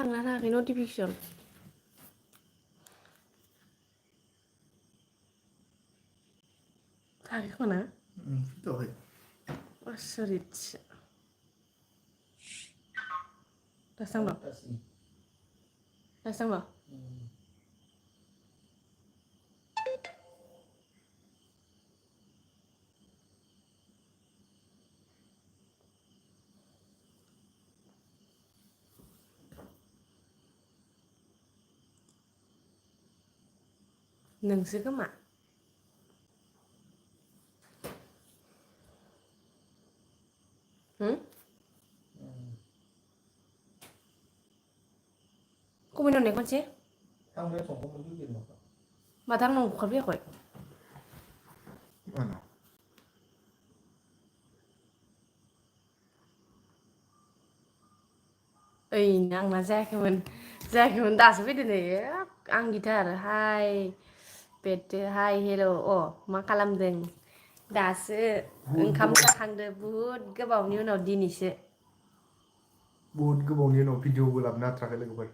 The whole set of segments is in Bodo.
थांना थाङाखै नटिफिकेसन थाङाखै खोमा फैथ'वाखै आसरितसो दासो थांदों नोंसो खोमा कमेन्ट हरनाय खनसे माथो आंनाव कल फैयाखै ओइ आंना जायाखैमोन दासो फैदो नै आं गिटार हाय बेटो हाय हेल' मा खालामदों दासो ओंखाम जाखांदो बुहुद गोबावनि उनाव दिनैसो बुहुद गोबावनि उनाव भिडिअबो लाबोनो हाथाराखै लोगोफोर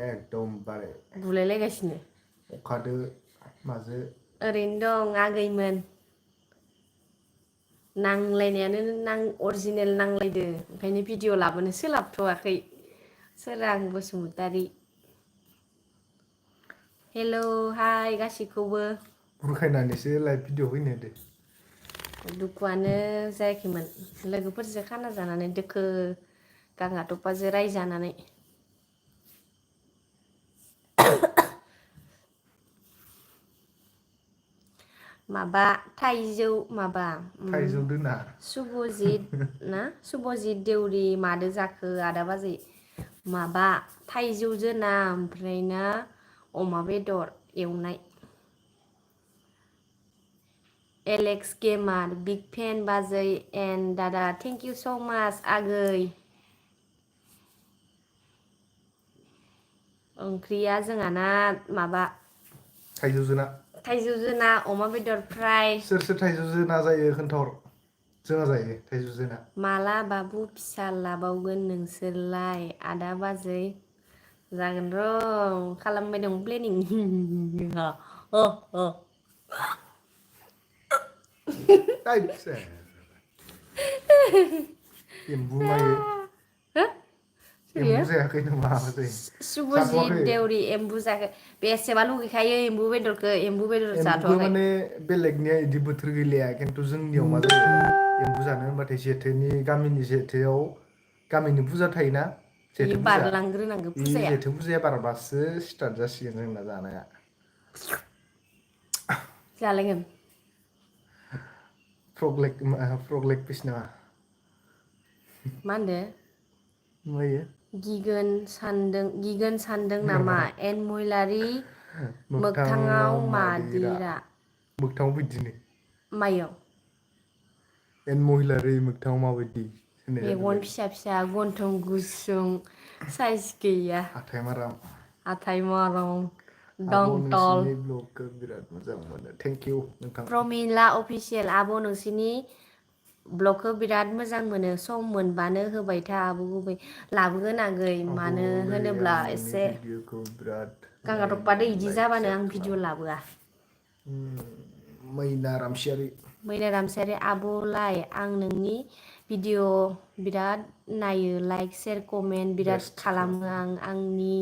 एकदमबारे बुलायलायगासिनो अखादो माजो ओरैनो दं आगैमोन नांलायनायानो अरिजिनेल नांलायदो ओंखायनो भिडिअ लाबोनो सोलाबथ'वाखै सोरां बसुमतारी हेल' हाय गासैखौबो बुरखायनानैसो लाइभ भिडिअ फैनो होदो दुखुआनो जायाखैमोन लोगोफोरजों खाना जानानै दोखो गांहा थफाजों रायजानानै माबा थाइजौ माबा थाइजौ दोना सुबजित देउरि मादो जाखो आदा बाजै माबा थाइजौजों ना ओमफ्राय ना अमा बेदर एवनाय एलेक्स गेमार बिग फेन बाजै एन्ड दादा थेंक इउ स' माच आगै ओंख्रिया जोंहाना माबा थाइजौजों ना अमा बेदर फ्राय सोर थाइजौजों ना जायो खोन्थाहर जोंहा जायो थाइजौजों ना माला बाबु फिसा लाबावगोन नोंसोरलाय आदा बाजै जागोन र' खालामबाय दं प्लेनिं एम्बु मायो एम्बु जायाखै नामा सुबजित देउरि एम्बु जायाखै बेसेबा लुगैखायो एम्बु बेदरखौ एम्बु बेदर एम्बुखौ जाथ'वाखै माने बेलेगनिया इदि बोथोर गैलाया खिन्थु जोंनियाव मा जायो एम्बु जानो होनबाथाय जेथोनि गामिनि जेथोआव गामिनि फुजा थायोना जेथो बेयो फुजा बारलांग्रोनांगौ बे फुजाया जेथो फुजाया बारबासो स्टार्ट जासिगोन जोंना जानाया जालायगोन फ्रग लेग पिस नामा मा होनदो मायो गिगोन सानदों नामा एन महिलारि मोगथाङाव मादिरा मोगथाङाव बिदिनो मायाव एन महिलारि मोगथाङाव माबायदि होननाय मेगन जादोंलै फिसा फिसा गन्थं गुसुं साइज गैया हाथाय माराम हाथाय माराम आब' दंतल नोंसिनि ब्लगखौ बिराद मोजां मोनो थेंक इउ नोंथां प्रमिला अफिसियेल आब' नोंसिनि ब्लगखौ बिराद मोजां मोनो सम मोनबानो होबाय था आब' गुबै लाबोगोन आगै मानो आब'लै होनोब्ला आं नोंनि एसे भिडिअखौ बिराद गांगाथफादो नायनो इदि लाइक जाबानो सेयार आं भिडिअ खालामो लाबोआ मैना रामसियारि मैना रामसियारि आब'लाय आं नोंनि भिडिअ बिराद नायो लाइक सेयार कमेन्ट बिराद बेस्ट खालामो खालामो आं आंनि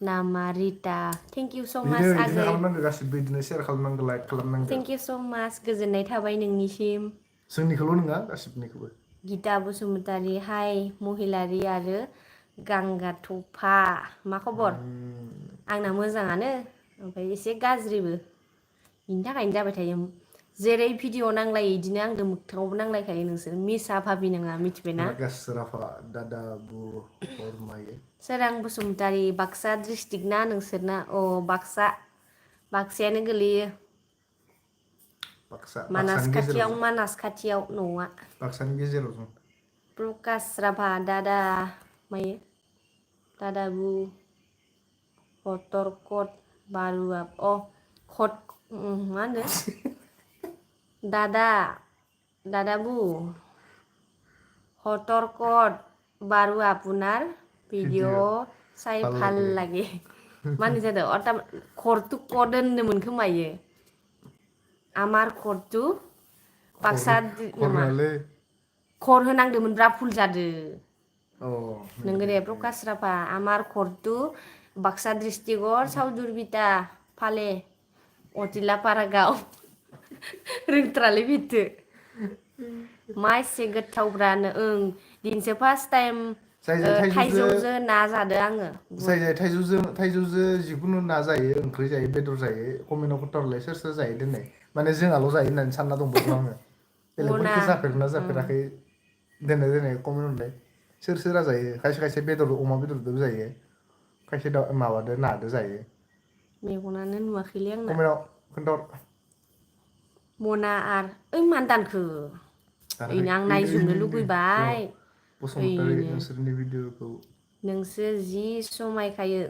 नामा रिता थेंक इउ स' बिदिनो माच बिदिनो आगै खालामनांगौ गासिबो बिदिनो सेयार खालामनांगौ लाइक खालामनांगौ थेंक इउ स' माच गोजोननाय थाबाय नोंनिसिम जोंनिखौल' नङा गासिबनिखौबो गिता बसुमतारी हाय महिलारि आरो गांगाथफा मा खबर आंना मोजाङानो ओमफ्राय एसे गाज्रिबो बिनि थाखायनो जाबाय थायो जेरै भिडिअ नांलायो बिदिनो आंजों मोगथाङावबो नांलायखायो नोंसोर मिसा भाबि नङा मिथिबायना राकेश राभा दादा बरमायो सोरां बसुमतारी बाक्सा डिस्ट्रिक्ट ना नोंसोरना बाक्सायानो गोलैयो बाक्सानि गेजेराव जों मानास खाथियाव न'आ बाक्सानि गेजेराव जों प्रकास राभा दादा मायो दादाबु हटरकट बारुआ मा होनो दादाबु हटरकट बारुआ पुनार भिडिअ साय ভাল লাগে मानि जादों अता खरतु कदोननोमोन खोमायो आमार खरतु बाक्सा नङा खर होनांदोंमोन ब्रा फुल जादो नोंगो दे प्रकाश राभा आमार खरतु बाक्सा डिस्ट्रिक्टर साउदुरबिटा फाले अटिला पारागाव रोंथ्रालै बिथो मा एसे गोथावब्रानो ओं दिनैसो फार्स्ट टाइम थाइजौजो ना जादो आङो जाय थाइजौजो जिखुनु ना जायो ओंख्रि जायो बेदर जायो कमेन्टआव खोन्थाहरलाय सोर सोर जायो दोननाय माने जोंहाल' जायो होननानै सानना दंबोदों आङो बेलेगफोरखौ जाफेरगोना जाफेराखै दोननाय कमेन्ट हरलाय सोर सोरा जायो खायसे खायसे बेदर अमा बेदरदोबो जायो खायसे माबादो नादो जायो मेगनानो नुवाखैलै आंना कमेन्टआव खोन्थाहर मना आर ओइ मानो दानखो ओइनो आं नायजोबनो लुगैबाय बसुमतारी नोंसोरनि भिडिअखौ नोंसोर जि समायखायो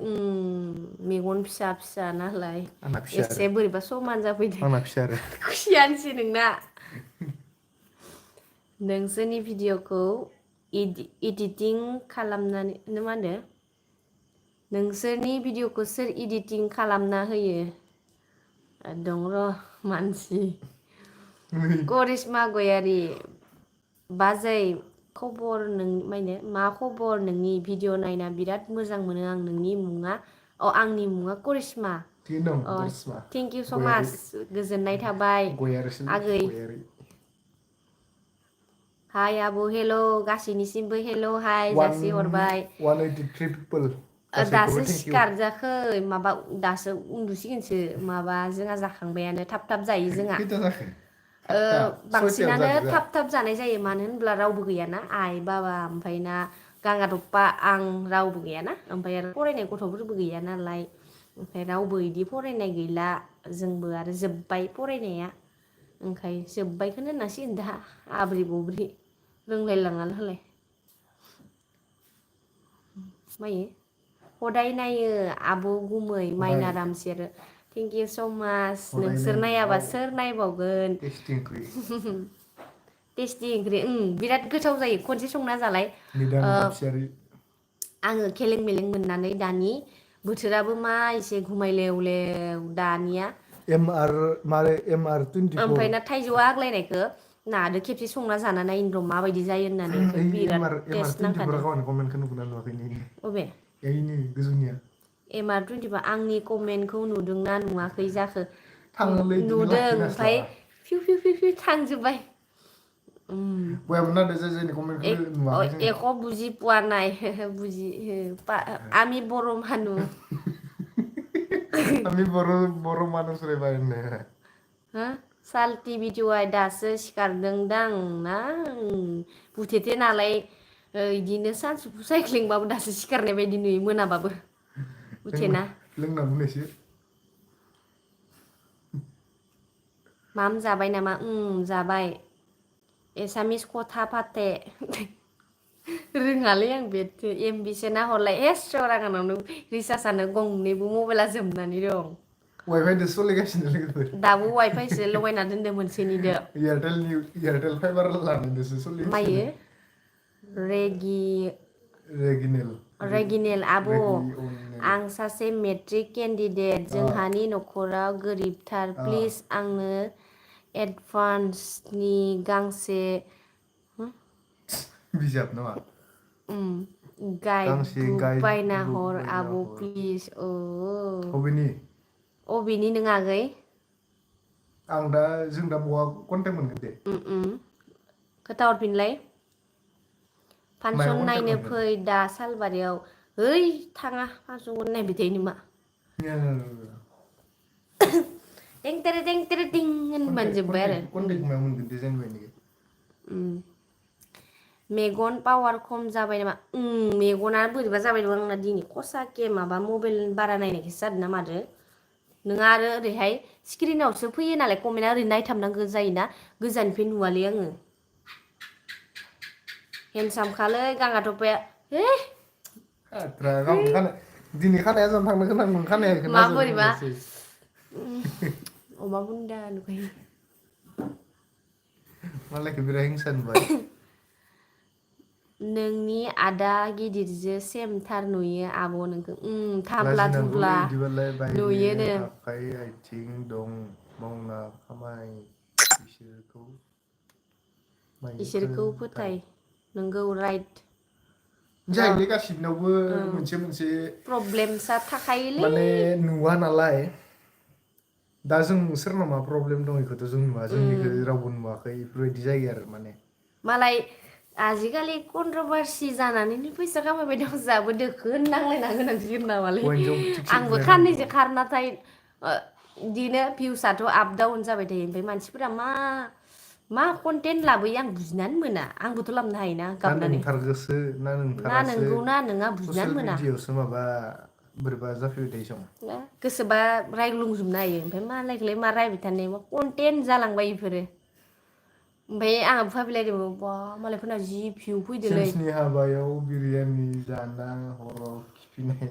मेगन फिसा फिसा नालाय आंना फिसा आरो एसे बोरैबा समान जाफैदों आंना फिसा आरो खुसियानोसै नोंना नोंसोरनि भिडिअखौ इडिटिं खालामनानै मा होनदो नोंसोरनि भिडिअखौ सोर इडिटिं खालामना होयो दं र' मानसि करिश्मा गयारि बाजै खबर नों माने मा खबर नोंनि भिडिअ नायना बिराद मोजां मोनो आं नोंनि मुङा आंनि मुङा करिश्मा थेंक इउ स' माच गोजोननाय थाबाय आगै हाय आब' हेल' गासैनिसिमबो हेल' हाय जासि हरबाय 183 people दासो सिखारजाखै माबा दासो उन्दुसिगोनसो माबा जोंहा जाखांबायानो थाब थाब जायो जोंहा खैथा जाखो बांसिनानो थाब थाब जानाय जायो मानो होनब्ला रावबो गैयाना आइ बाबा ओमफ्राय ना गांगादप्पा आं रावबो गैयाना ओमफ्राय आरो फरायनाय गथ'फोरबो गैया नालाय ओमफ्राय रावबो इदि फरायनाय गैला जोंबो आरो जोब्बाय फरायनाया ओंखाय जोब्बायखौनो होननांसिगोन दा आब्रि बब्रि रोंलायलाङा नालाय मायो हदाय नायो आब' गुमै माइनाराम सेर थेंक इउ स' माच नोंसोर नायाबा सोर नायबावगोन टेस्टि ओंख्रि बिराद गोथाव जायो खनसे संना जालाय आङो खेलें मेलें मोननानै दानि बोथोराबो मा एसे घुमायलेव लेव दानिया ओमफ्राय ना थाइजौआ आग्लायनायखौ नादो खेबसे संना जाना नायनो र' माबायदि जायो होननानै बिराद टेस्ट नांखादो अबे MR25 आंनि कमेन्टखौ नुदोंना नुवाखै जाखो नुदों ओमफ्राय फिउ फिउ फिउ फिउ थांजोब्बाय एक बुजि पोৱা নাই বুজি আমি बर' মানুহ আমি बर' মানুষ रे बायनो साल्टि भिडिअ'आ दासो सिखारदोंदां ना बुथेथे नालाय इदिनो सानसुफु साइक्लिंबाबो दासो सिखारनाय बायदि नुयो मोनाबाबो बुथेना लोंनांगौनोसो माम जाबाय नामा जाबाय एसामिस खथा फाथे रोङालै आं बेथो एमबिसो नाहरलाय एस्र' रागानावनो रिसार्जआनो गंनैबो मबाइला जोबनानै दं वाइफाइदो सोलिगासिनो लोगोफोर दाबो वाइफाइसो लगायना दोनदों मोनसेनिदो एयारटेल फाइबार लानायदोसो सोलिगासिनो रेगिनेल आब' आं सासे मेट्रिक केन्डिडेट जोंहानि न'खराव गोरिबथार प्लिज आंनो एडभान्सनि गांसे बिजाब नामा गाइड बुक बायना हर आब' प्लिज अबेनि नों आगै आं जों दा बहा कन्टेक्ट मोनगोन दे खोथाहरफिनलाय फांसन नायनो फै दा सालबारियाव है थाङा फांसनखौ नायबाय थायो नामा टें टेरे टिं होनबानो जोब्बाय आरो मेगन पावार खम जाबाय नामा मेगना बोरैबा जाबाय दं आंना दिनै खसाके माबा मबाइल बारा नायनायखायसो जादों ना मादो नोङा आरो ओरैहाय स्क्रिनावसो फैयो नालाय कमेन्टआ ओरै नायथाबनांगौ जायोना गोजाननिफ्राय नुवालै आङो हेन्डसामखालै गांगाथफाया दिनै खानाया जानो थांनो गोनांमोन खानायखौ मा बोरैबा अमा बुन्दा नुखायो मालायखौ बिराद हिंसा नुबाय नोंनि आदा गिदिरजो सेमथार नुयो आब' नोंखौ थाब्ला लाजिनांगौलै थुब्ला इदिबालाय बायरे नुयोनो आखाइ आथिं दं मावना खामाय बिसोरखौ मायो इसोरखौ फोथाय नोंगौ राइट र' जाहैबाय गासिबनावबो मोनसे मोनसे प्रब्लेमसा थाखायोलै माने नुवा नालाय दा जों सोरनाव मा प्रब्लेम दं बेखौथ' जों नुवा जोंनिखौ रावबो नुवाखै बेफोरबायदि जायो आरो माने मालाय आजिखालि कन्ट्रभारसि जानानैनो फैसा खामायबाय दं जाबो दोखो होननांलायना गोनांसिगोन नामालै बयनिजों थिगसे आंबो बुलायनांगौ खाननैसो खारनाथाय बिदिनो भिउसआथ' आप डाउन जाबाय थायो ओमफ्राय मानसिफोरा मा कन्टेन्ट लाबोयो आं बुजिनानै मोना आंबोथ' लाबोनो हायोना ना गाबनानै नोंथारगोसो ना ना नोंथारासो नोंगौ ना नोङा बुजिनानै ससियेल मोना मिडियायावसो माबा बोरैबा जाफैबाय थायो सं गोसोबा रायग्लुंजोबनो हायो ओमफ्राय मालायखौलाय मा रायबाय थानो मा कन्टेन्ट जालांबाय बेफोरो ओमफ्राय आंहा भाबिलायदोंमोन बा मालायफोरना जि भिउ फैदोलै सेमसनि हाबायाव बिरियानि जाना हराव खिफिनाय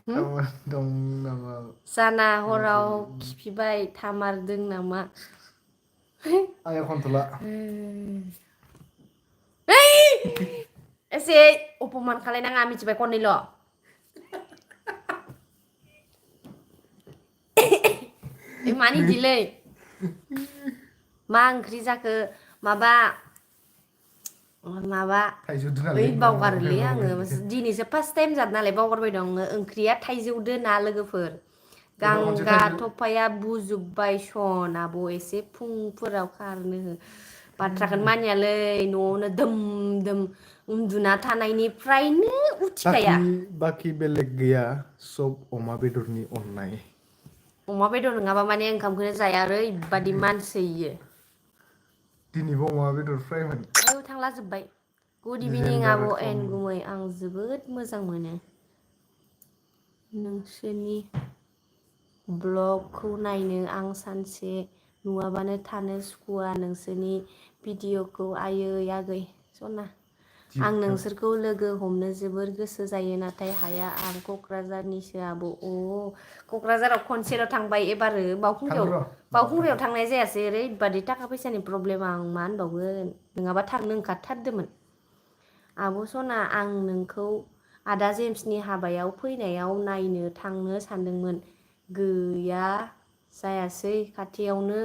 खामानि दं नामा जाना हराव खिफिबाय थामारदों नामा आया खनथ'ला एसे अपमान खालायनाङा मिथिबाय खननैल' मानो इदिलै मा ओंख्रि जाखो माबा थाइजौदो ओइ नालै मा बावगारोलै आङो बावगारबाय दिनैसो फार्स्ट टाइम जादों नालाय बावगारबाय दं आङो ओंख्रिया थाइजौदो ना लोगोफोर एबार खनसे गांगा थाइजौ थफाया बुजोब्बाय सन आब' एसे फुंफोराव खारनो हो बाथ्राखौनो मानियालै न'आवनो दोम दोम उन्दुना थानायनिफ्रायनो उथिखाया बाखि बेलेग गैया सब अमा बेदरनि अननाय अमा बेदर नङाबा माने ओंखामखौनो जाया ओरैबादि मानसै इयो दिनैबो अमा बेदर फ्रायमोन आयौ थांला जोब्बाय गुड इभिनिं आब' जेन्डार एन खम गुमै आं जोबोद मोजां मोनो नोंसोरनि ब्लगखौ नायनो आं सानसे नुवाबानो थानो सुखुवा नोंसोरनि भिडिअ'खौ आयै आगै सना आं नोंसोरखौ लोगो हमनो जोबोर गोसो जायो नाथाय हाया आं क'क्राझारनिसो आब' क'क्राझाराव खनसेल' थांबाय एबारो थां र' मालाबा बावखुंग्रियाव थांगोन थांनाय जायासै ओरैबादि थाखा फैसानि प्रब्लेम आं मा होनबावगोन नङाबा थांनो ओंखारथारदोंमोन आब' सना आं नोंखौ आदा जेम्सनि हाबायाव फैनायाव नायनो थांनो सानदोंमोन गैया जायासै खाथियावनो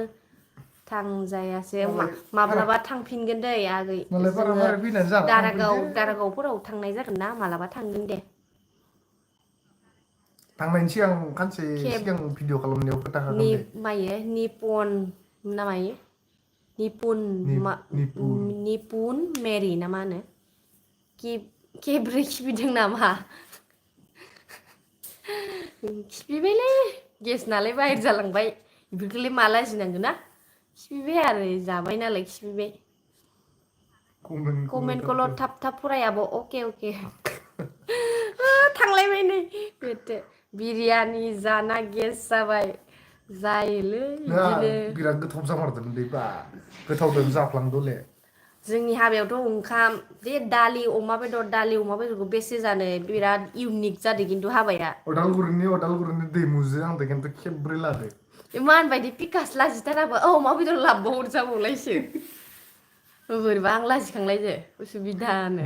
थांजायासै मालाय भारा माब्लाबा थांफिनगोन दै आगै मालाय भारा जोङो भारा फैनानै जाना थांफैदो दारागावफोराव थांनाय जागोन ना मालाबा थांगोन दे थांनायनि सिगां खानसे केब सिगां भिडिअ खालामनायाव खोथा खागोन दे मायो निपन ना मायो निपुन निपुन मेरि ना मा होनो खेब्रै खिफिदों नामा खिफिबायलै गेस नालाय बाहेर जालांबाय बेफोरखौलाय मा लाजिनांगौ ना खिफिबाय आरो जाबाय नालाय खिफिबाय कमेन्टखौल' थाब थाब फराय आब' अके थांलायबाय नै बेथो बिरियानि जाना गेस जाबाय जायोलै नोंहा बिदिनो बिराद गोथाव जामारदोंलै बा गोथावदों जाफ्लांदोले जोंनि हाबायावथ' ओंखाम बे दालि अमा बेदरखौ बेसे जानो बिराद इउनिक जादों खिन्थु हाबाया अदालगुरिनि दैमुजों आंजों खिन्थु खेबब्रै लादो इमान बायदि पिकास लाजिथाराबो अमा बेदर लाबबाव जाबावलायसो बोरैबा आं लाजिखांलायदो उसुबिदानो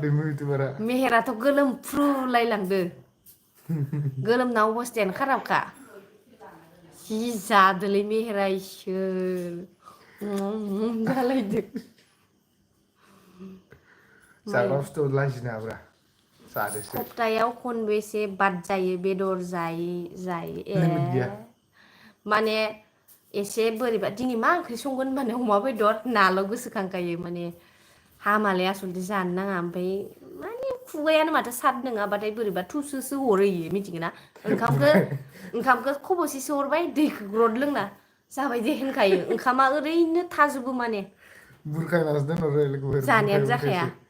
दैमु इउटुबारा मेहेराथ' गोलोमफ्रुलायलांदो गोलोमना अबस्थायानो खाराबखा जि जादोलै मेहेरा इसोर जालायदो जाग्रा बुस्थुआव लाजिनो नाङाब्रा जादोसो सप्तायाव खनबेसे बाद जायो बेदर जायो लिमिट गैया माने एसे बोरैबा दिनै मा ओंख्रि संगोन होनबानो अमा बेदर नाल' गोसोखांखायो माने हामालाय आसलथे जानो नाङा ओमफ्राय माने खुगायानो माथो साद नङाबाथाय बोरैबा थुसोसो हरो इयो मिथिगोना ओंखामखौ खब'सेसो हरबाय दैखौ ग्रद लोंना जाबाय दे होनखायो ओंखामा ओरैनो थाजोबो माने बुरखायनासो दोनहरो लोगोफोर बुरखाय जानायानो जाखाया बुरखायसो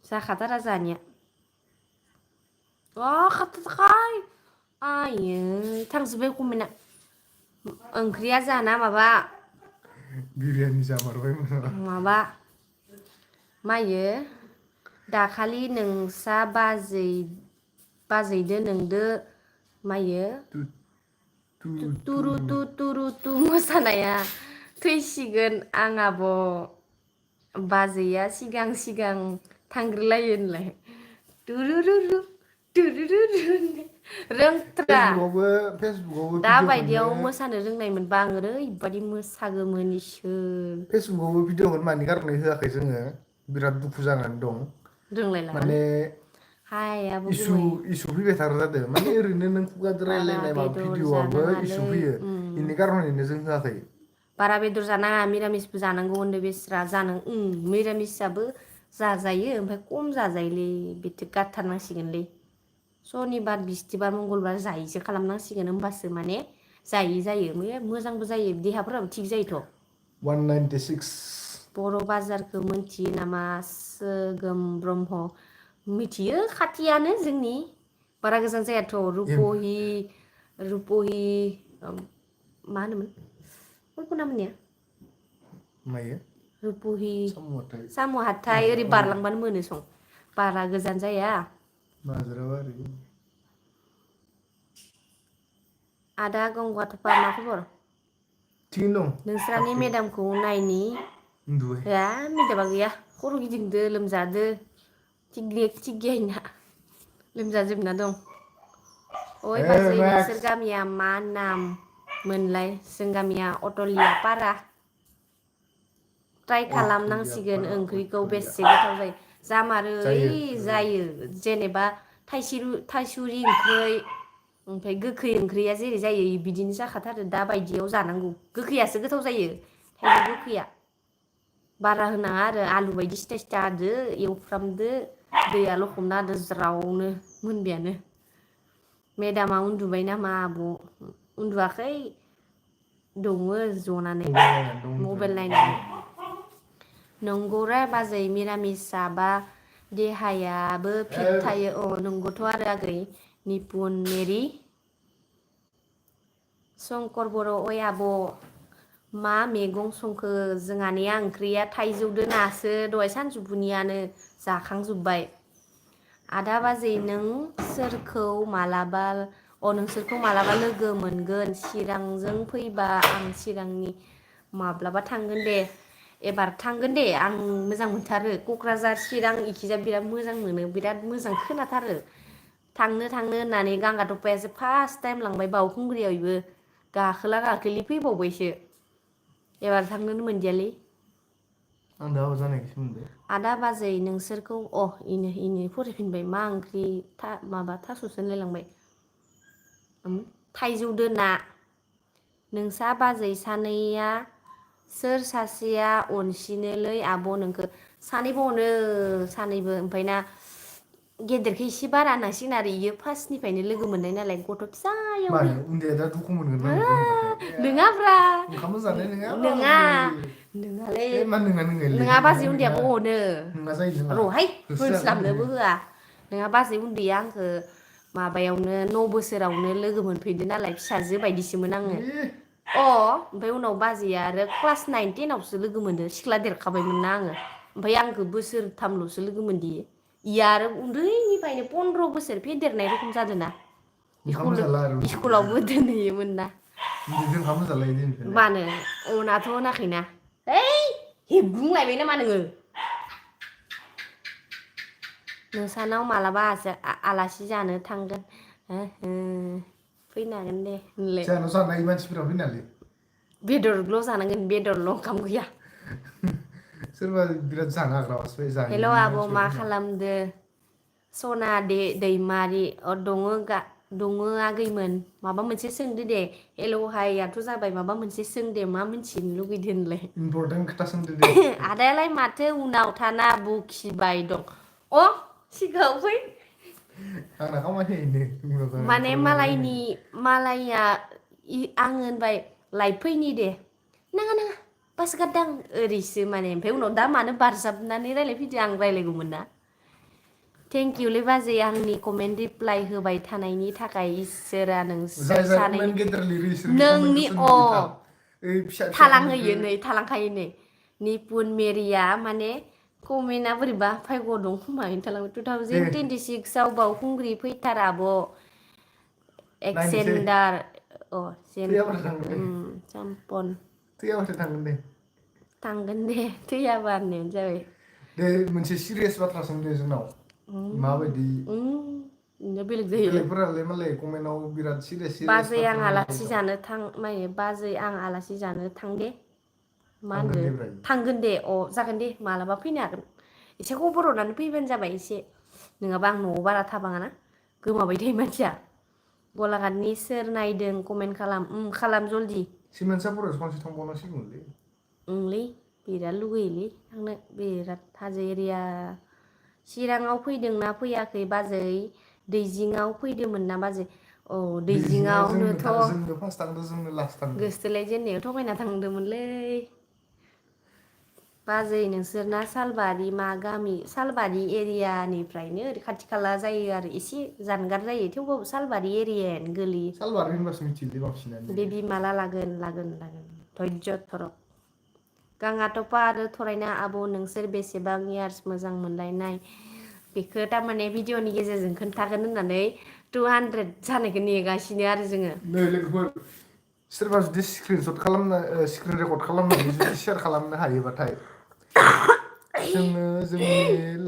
जाखाथारा जानाया खाथाखाय आयै थांजोब्बाय कमेन्टआ ओंख्रिया जाना माबा बिरियानि जामारबायमोन माबा मायो दाखालि नोंसा बाजैदो नोंदो मायो तुरु तु मोसानाया थैसिगोन आं आब' बाजैया सिगां सिगां थांग्रोलायो होनलाय दुरुरुरु दुरुरुरु रोंथ्रा फेसबुकआवबो दा भिडिअखौनो बायदियाव मोसानो रोंनायमोनबा आं ओरैबायदि मोसागौमोन इसोर फेसबुकआवबो भिडिअखौनो मानि खारनै होआखै जोङो बिराद दुखु जानानै दं रोंलायलाङालै माने हाय आब' इसु गुमै इसु फैबाय थाग्रा जादों माने ओरैनो नों खुगाजों बारा रायलायनाय माबा बेदर भिडिअआबो इसु जानाङालै फैयो बेनि खारनैनो जों होआखै बारा बेदर जानाङा मिरामिसबो जानांगौ होनदो बेस्रा जानो मिरामिसाबो जाजायो ओमफ्राय खम जाजायोलै बेथो गारथारनांसिगोनलै सनिबार बिस्थिबार मंगलबार जायैसो खालामनांसिगोन होमबासो माने जायै जायो मोजांबो जायो देहाफोराबो थिग जायोथ' 196 बर' बाजारखौ मोनथियो नामा सोगोम ब्रह्म मिथियो खाथियानो जोंनि बारा गोजान जायाथ' रुपहि मा होनोमोन कल्पना मोननिया मायो रुपहि साम'थाय साम' हाथाय ओरै नाज्राबारि बारलांबानो मोनो सं बारा गोजान जाया नाज्राबारि आदा गंगा थफा मा खबर थिगैनो दं नोंस्रानि आफे मेदामखौ नायनि उन्दुबाय हा मेदामा गैया खर' गिदिंदो लोमजादो थिग गैया लोमजाजोबना दं ओइ बाजै नोंसोर नेक्स्ट गामिया मा नाम मोनलाय जों गामिया अटलिया पारा ट्राइ खालामनांसिगोन अटलियापारा ओंख्रिखौ अटलिया बेसे गोथाव जायो जामारो ओइ जायो जायो जेनेबा थाइसुरि ओंख्रै ओमफ्राय गोखै ओंख्रिया जेरै जायो बिदिनो जाखाथारो दा बायदियाव जानांगौ गोखैयासो गोथाव जायो थाइजौ गोखैया बारा होनाङा आरो आलु बायदि सिथा सिथा हादो एवफ्रामदो दैया लखबना होदो ज्रावनो मोनबायानो मेदामा उन्दुबाय नामा आब' उन्दुवाखै दङो जनानै मबाइल नायनानै नंगौरा बाजै मिरामिस जाबा देहायाबो फिट थायो अ नंगौथ' आरो आगै निपुन मेरि शंकर बर' ओइ आब' मा मैगं संखो जोंहानिया ओंख्रिया थाइजौदो नासो दहाय सानजौफुनियानो जाखांजोब्बाय आदा बाजै नों सोरखौ मालाबा नोंसोरखौ मालाबा लोगो मोनगोन चिरांजों फैबा आं चिरांनि माब्लाबा थांगोन दे एबार थांगोन दे आं मोजां मोनथारो क'क्राझार चिरां इखिजा बिराद मोजां मोनो बिराद मोजां खोनाथारो थांनो होननानै गांगा थफायासो फार्स्ट टाइम लांबाय बावखुंग्रियाव इबो गाखोला गाखोलि फैबावबायसो एबार थांनोनो मोनदियालै आं दा हाबा जानायखौसो मोनबाय आदा बाजै नोंसोरखौ इनो फरायफिनबाय मा ओंख्रि माबा थास'सो होनलायलांबाय थाइजौदो ना नोंसा बाजै सानैया सोर सासेया अनसिनोलै आब' नोंखो सानैबो अनो सानैबो ओमफ्राय ना गेदेरखौ इसे बारा होनांसिगोन आरो इयो फार्स्टनिफ्रायनो लोगो मोननाय नालाय गथ' फिसायावनो मानो उन्दैया दा दुखु मोनगोन ना नोंखौ नुबाथाय नोङाब्रा ओंखामबो जानाय नोङा मालाबा नोङालै मा नोङा नोङालै नोङा बाजै नोङा उन्दैयाबो अनो नोङा जायो नामा र'हाय होसोजागोन होनस्लाबनोबो नोङो होआ नोंहा बाजै उन्दैया आंखो माबायावनो 9 बोसोरावनो लोगो मोनफैदो नालाय फिसाजो बायदिसोमोन आङो ओमफ्राय उनाव बाजैया आरो क्लास 9, 10आवसो लोगो मोनदो सिख्ला देरखाबायमोन ना आङो ओमफ्राय आंखौ बोसोरथामल'सो लोगो मोनदियो इया आरो उन्दैनिफ्रायनो 15 बोसोर फेदेरनाय रखम जादों ना ओंखामबो जाला आरो उन्दैदो स्कुलावबो दोनहैयोमोन ना उन्दैदो ओंखामबो जालायो दिनैनिफ्रायनो मानो अनाथ' होनाखैना बुंलायबाय नामा नोङो नोंसानाव मालाबा आलासि जानो थांगोन फैनो हागोन दे होनलाय जोंहानाव जानो हायो मानसिफोरा फैनानै बेदरल' जानांगोन बेदरल' ओंखाम गैया सोरबा बिराद जानो हाग्राबासो हेल' जाहैयो आब' मानसिफोर मा फैना खालामदो सना दैमारि दङ आगैमोन माबा मोनसे सोंदो दे हेल' हायाथ' जाबाय माबा मोनसे सों दे मा मोनथिनो लुगैदो होनलाय इम्परटेन्ट खोथा सोंदो दे आदायालाय माथो उनाव थाना बखिबाय दं सिगाङाव फै आंना खामानि इनो माने मालाया आं होनबाय लाइट फैनि दे नाङा बास गारदां ओरैसो माने ओमफ्राय उनाव दा मानो बारजाबनानै रायलायफैदो आं रायलायगौमोन ना थेंक इउलै बाजै आंनि कमेन्ट रिप्लाइ होबाय थानायनि थाखाय इसोरा जाय नोंसोर जाय सानैनि कमेन्ट गेदेर लिरो इसोरनि कमेन्टखौ नोंनि सोंदो थाब ओइ फिसा फिसा थालांहोयो नै कमेन्टखौ थालांखायो नै निपुन मेरिया माने कमेन्टआ बोरैबा फायग' दं खोमा थालांबाय दे 2026आव बावखुंग्रि फैथार आब' नायनोसै एक्सेन्डार फैयाबाथाय थांगोन दे साम्पन फैयाबाथाय थांगोन दे थांगोन दे थैयाबा होननायानो जाबाय दे मोनसे सिरियास बाथ्रा सोंदे जोंनाव माबायदि इनो बेलेग जाहैबाय बेलेगफोरालाय मालाय कमेन्टआव बिराद सिरियास बाजै बाथ्रा आं आलासि होननायफोर दं जानो थां मायो बाजै आं आलासि जानो थां दे मा थांगोन होनदो दे ब्राय थांगोन दे अ जागोन दे मालाबा फैनो हागोन एसे खबर हरनानै फैबानो जाबाय एसे नङाबा आं न'आव बारा थाबाङाना गोमाबाय थायो मानसिया गलाघाटनि सोर नायदों कमेन्ट खालाम खालाम जल्दि सिमेन्ट सापरियावसो खनसे थांबावनांसिगौमोनलै ओंलै बिराद लुगैयोलै थांनो बिराद हाजो एरिया चिराङाव फैदोंना फैयाखै बाजै दैजिङाव फैदोंमोन ना बाजै औ दैजिङा दैजिङावनोथ' जोंनो फार्स्ट थांदो जोंनो लास्ट थांदो गोसोथोलाय जेननायाव थगायना थांदोंमोनलै बाजै नोंसोरना सालबारि मा गामि सालबारि एरियानिफ्रायनो ओरै खाथि खाला जायो आरो एसे जानगार जायो थेवबाबो सालबारि एरियायानो गोलैयो सालबारि होनबासो मिथियोलै बांसिनानो बेबि माला लागोन धय्ज' थर' गाङाथफा आरो थरायना आब' नोंसोर बेसेबां यार्स मोजां मोनलायनाय बेखौ थारमाने भिडिअनि गेजेरजों खोन्थागोन होननानै 200 जानायखौ नेगासिनो आरो जोङो नै लोगोफोर सोरबा जुदि स्क्रिन रेकर्ड खालामनानै जुदि शेयार खालामनो हायोबाथाय जोङो जोंनि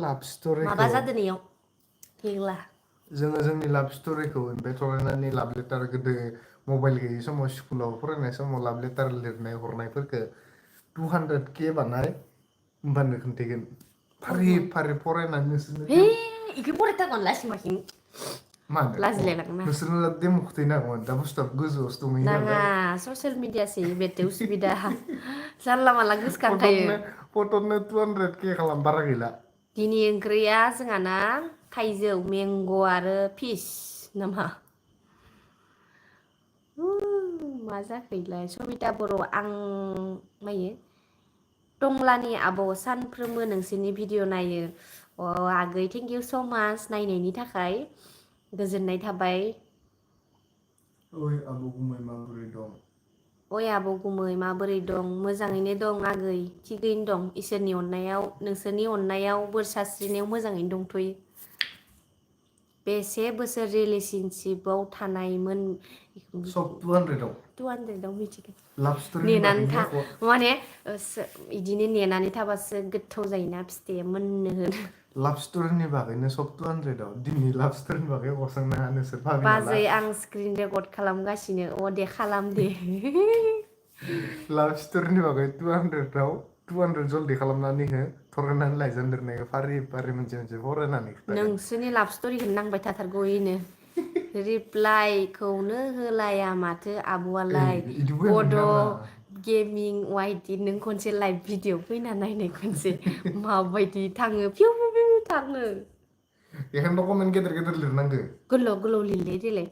लाभ माबा स्ट'रिखौ जादों नैयाव हेग्ला जोङो जोंनि लाभ स्ट'रिखौ ओमफ्राय थरायनानै लाभ लेटार गोदो मबाइल गैयि समाव स्कुलाव फरायनाय समाव लाभ लेटार लिरनाय हरनायफोरखौ 200K बानाय होमबानो खोन्थागोन फारि फारि फरायनानै हे नोंसोरनो इखौ फरायथारगोन लासिमासिं मानो लाजिलायलाङोना नोंसोरनो डेम खथैनो हागौमोन दा बुस्थुआ गोजौआवसो दंहैयो नाङा नालाय ससियेल मिडियासो बेटे उसुबिदा जानला माला गोसोखांखायो फट'नो 200K खालाम बारा गैला दिनै ओंख्रिया जोंहाना थाइजौ मेंग' आरो फिस नामा मा जाखैलाय सबिता बर' आं मायो टंलानि आब' सानफ्रोमबो नोंसोरनि भिडिअ नायो अ आगै थेंक इउ स' माच नायनायनि थाखाय गोजोननाय थाबाय ओइ आब' गुमै माबोरै दं ओइ आब' गुमै माबोरै दं मोजाङैनो दं आगै थिगैनो दं इसोरनि अननायाव नोंसोरनि अननायाव बोर सारस्रिनायाव मोजाङैनो दंथ'यो बेसे बोसोर रिलेसनसिपआव थानायमोन सब 200आव 200 आव मिथिगोन लाभ स्ट'रिनि नेनानै बागैनो था एख' माने इदिनो नेनानै थाबासो गोथाव जायोना फिथाइया मोननो होनो लाभ स्ट'रिनि बागैनो सब 200आव दिनै लाभ स्ट'रिनि बागै गसंनाङा नोंसोर भाबि नाला बाजै आं स्क्रिन रेकर्ड खालामगासिनो अ दे खालाम दे लाभ स्ट'रिनि बागै 200आव 200 जलदि खालामनानै हो थरायनानै लाइजाम लिरनायखौ फारि फारि मोनसे मोनसे फरायनानै खिथागोन नोंसोरनि लाभ स्ट'रिखौनो नांबाय थाथारगौ इनो रिप्लाइखौनो होलाया माथो ओइ आब'आलाय इदि बुंनो बड' नाङा गेमिं वाइटि नों खनसे लाइभ भिडिअ फैना नायनाय खनसे माबायदि थाङो फिउ फिउ फिउ थाङो बेखायनोथ' कमेन्ट गेदेर गेदेर लिरनांगो गोलाव गोलाव लिरलै देलाय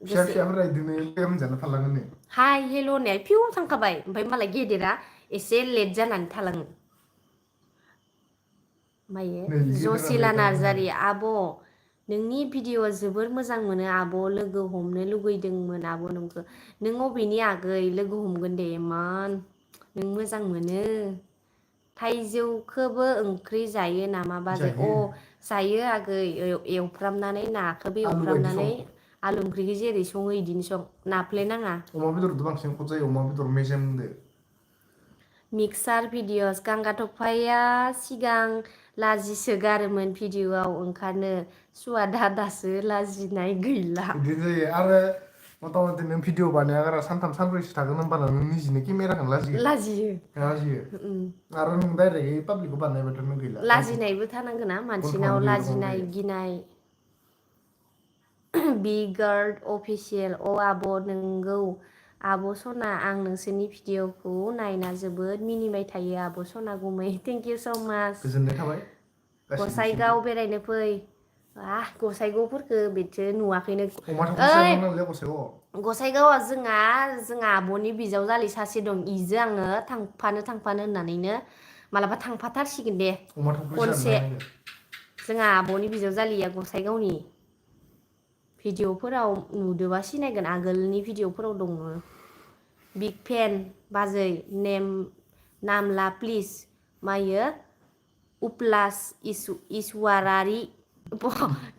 फिसा गोसो फिसाफोरा इदिनो बेयाम जाना थालाङोनो हाय हेल' होननाया फिउ थांखाबाय ओमफ्राय मालाय गेदेरा एसे लेट जानानै थालाङो मायो नै गेदेरालाय जसिला दा बुंनो नार्जारि आब' नोंनि भिडिअ'आ जोबोर मोजां मोनो आब' लोगो हमनो लुगैदोंमोन आब' नोंखौ नों अबेनि आगै लोगो हमगोन दे इमान नों मोजां मोनो थाइजौखौबो ओंख्रि जायो नामा बाजै अ जायो जायो आगै एवफ्रामनानै नाखौबो आलु बायदि एवफ्रामनानै सं आलु ओंख्रिखौ जेरै सङो इदिनो सं नाफ्ले नाङा अमा बेदरजों बांसिन खद जायो अमा बेदर मेजेमदो मिक्सार भिडिअस गांगाथफाया सिगां लाजिसो गारोमोन भिडिअआव ओंखारनो सुवादा दासो लाजिनाय गैला बिदिनो जायो आरो मथा मथि नों भिडिअ बानाया गारा सानथाम सानब्रैसो थागोन होनबाना नों निजिनो केमेराखौनो लाजियो आरो नों डाइरेक्टयै पाब्लिकआव बानायबाथ' नों गैला लाजिनायबो थानांगोना मानसिनाव गन्थङानो गैयि रखम लाजिनाय जायो गिनाय बिगार्ड अफिसियेल अ आब' नोंगौ आब' सना आं नोंसोरनि भिडिअखौ नायना जोबोद मिनिबाय थायो आब' सना गुमै थेंक इउ स' माच गोजोननाय थाबाय गासिनिसिमबो गसाइगाव बेरायनो फै गसाइगावफोरखो बेथो नुवाखैनो अमा थावख्रिसो ओइ जानांगोनलै गसाइगावआव गसाइगावआ जोंहा आब'नि बिजावजालि सासे दं इजो आङो थांफानो होननानैनो मालाबा थांफाथारसिगोन दे अमा थावख्रिसो जानो खनसे नायनांगो जोंहा आब'नि बिजावजालिया गसाइगावनि भिडिअफोराव नुदोबा सिनायगोन आगोलनि भिडिअफोराव दङ बिग फेन बाजै नामला प्लिज मायो उप्लास इसवारारि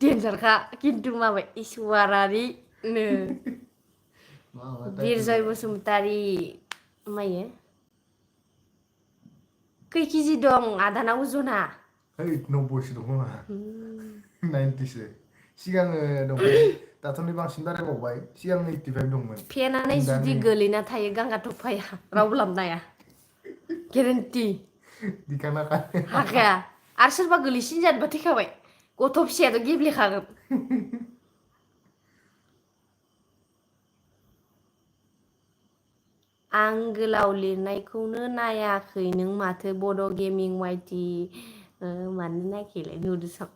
देनजारखा खिन्थु माबा इसवारारिनो मा टाइटेल बिरजय लागाय बसुमतारि मायो खै केजि दं आदाना अजना? ओइ 90सो दं खोमा 90सो सिगाङो दंमोन दाथ' नै बांसिन बारायबावबाय सिगां 85 दंमोन फेनानै दा जुदि नै गोलैना थायो गांगा थफाया रावबो लाबनो हाया गेरेन्टि दिखांना हाखाया आरो सोरबा गोलैसिन जानोबा थैखाबाय गथ' फिसायाथ' गेब्लेखागोन आं गोलाव लिरनायखौनो नायाखै नों माथो बड' गेमिं वाइटि मानो नायाखैलाय नुदोसं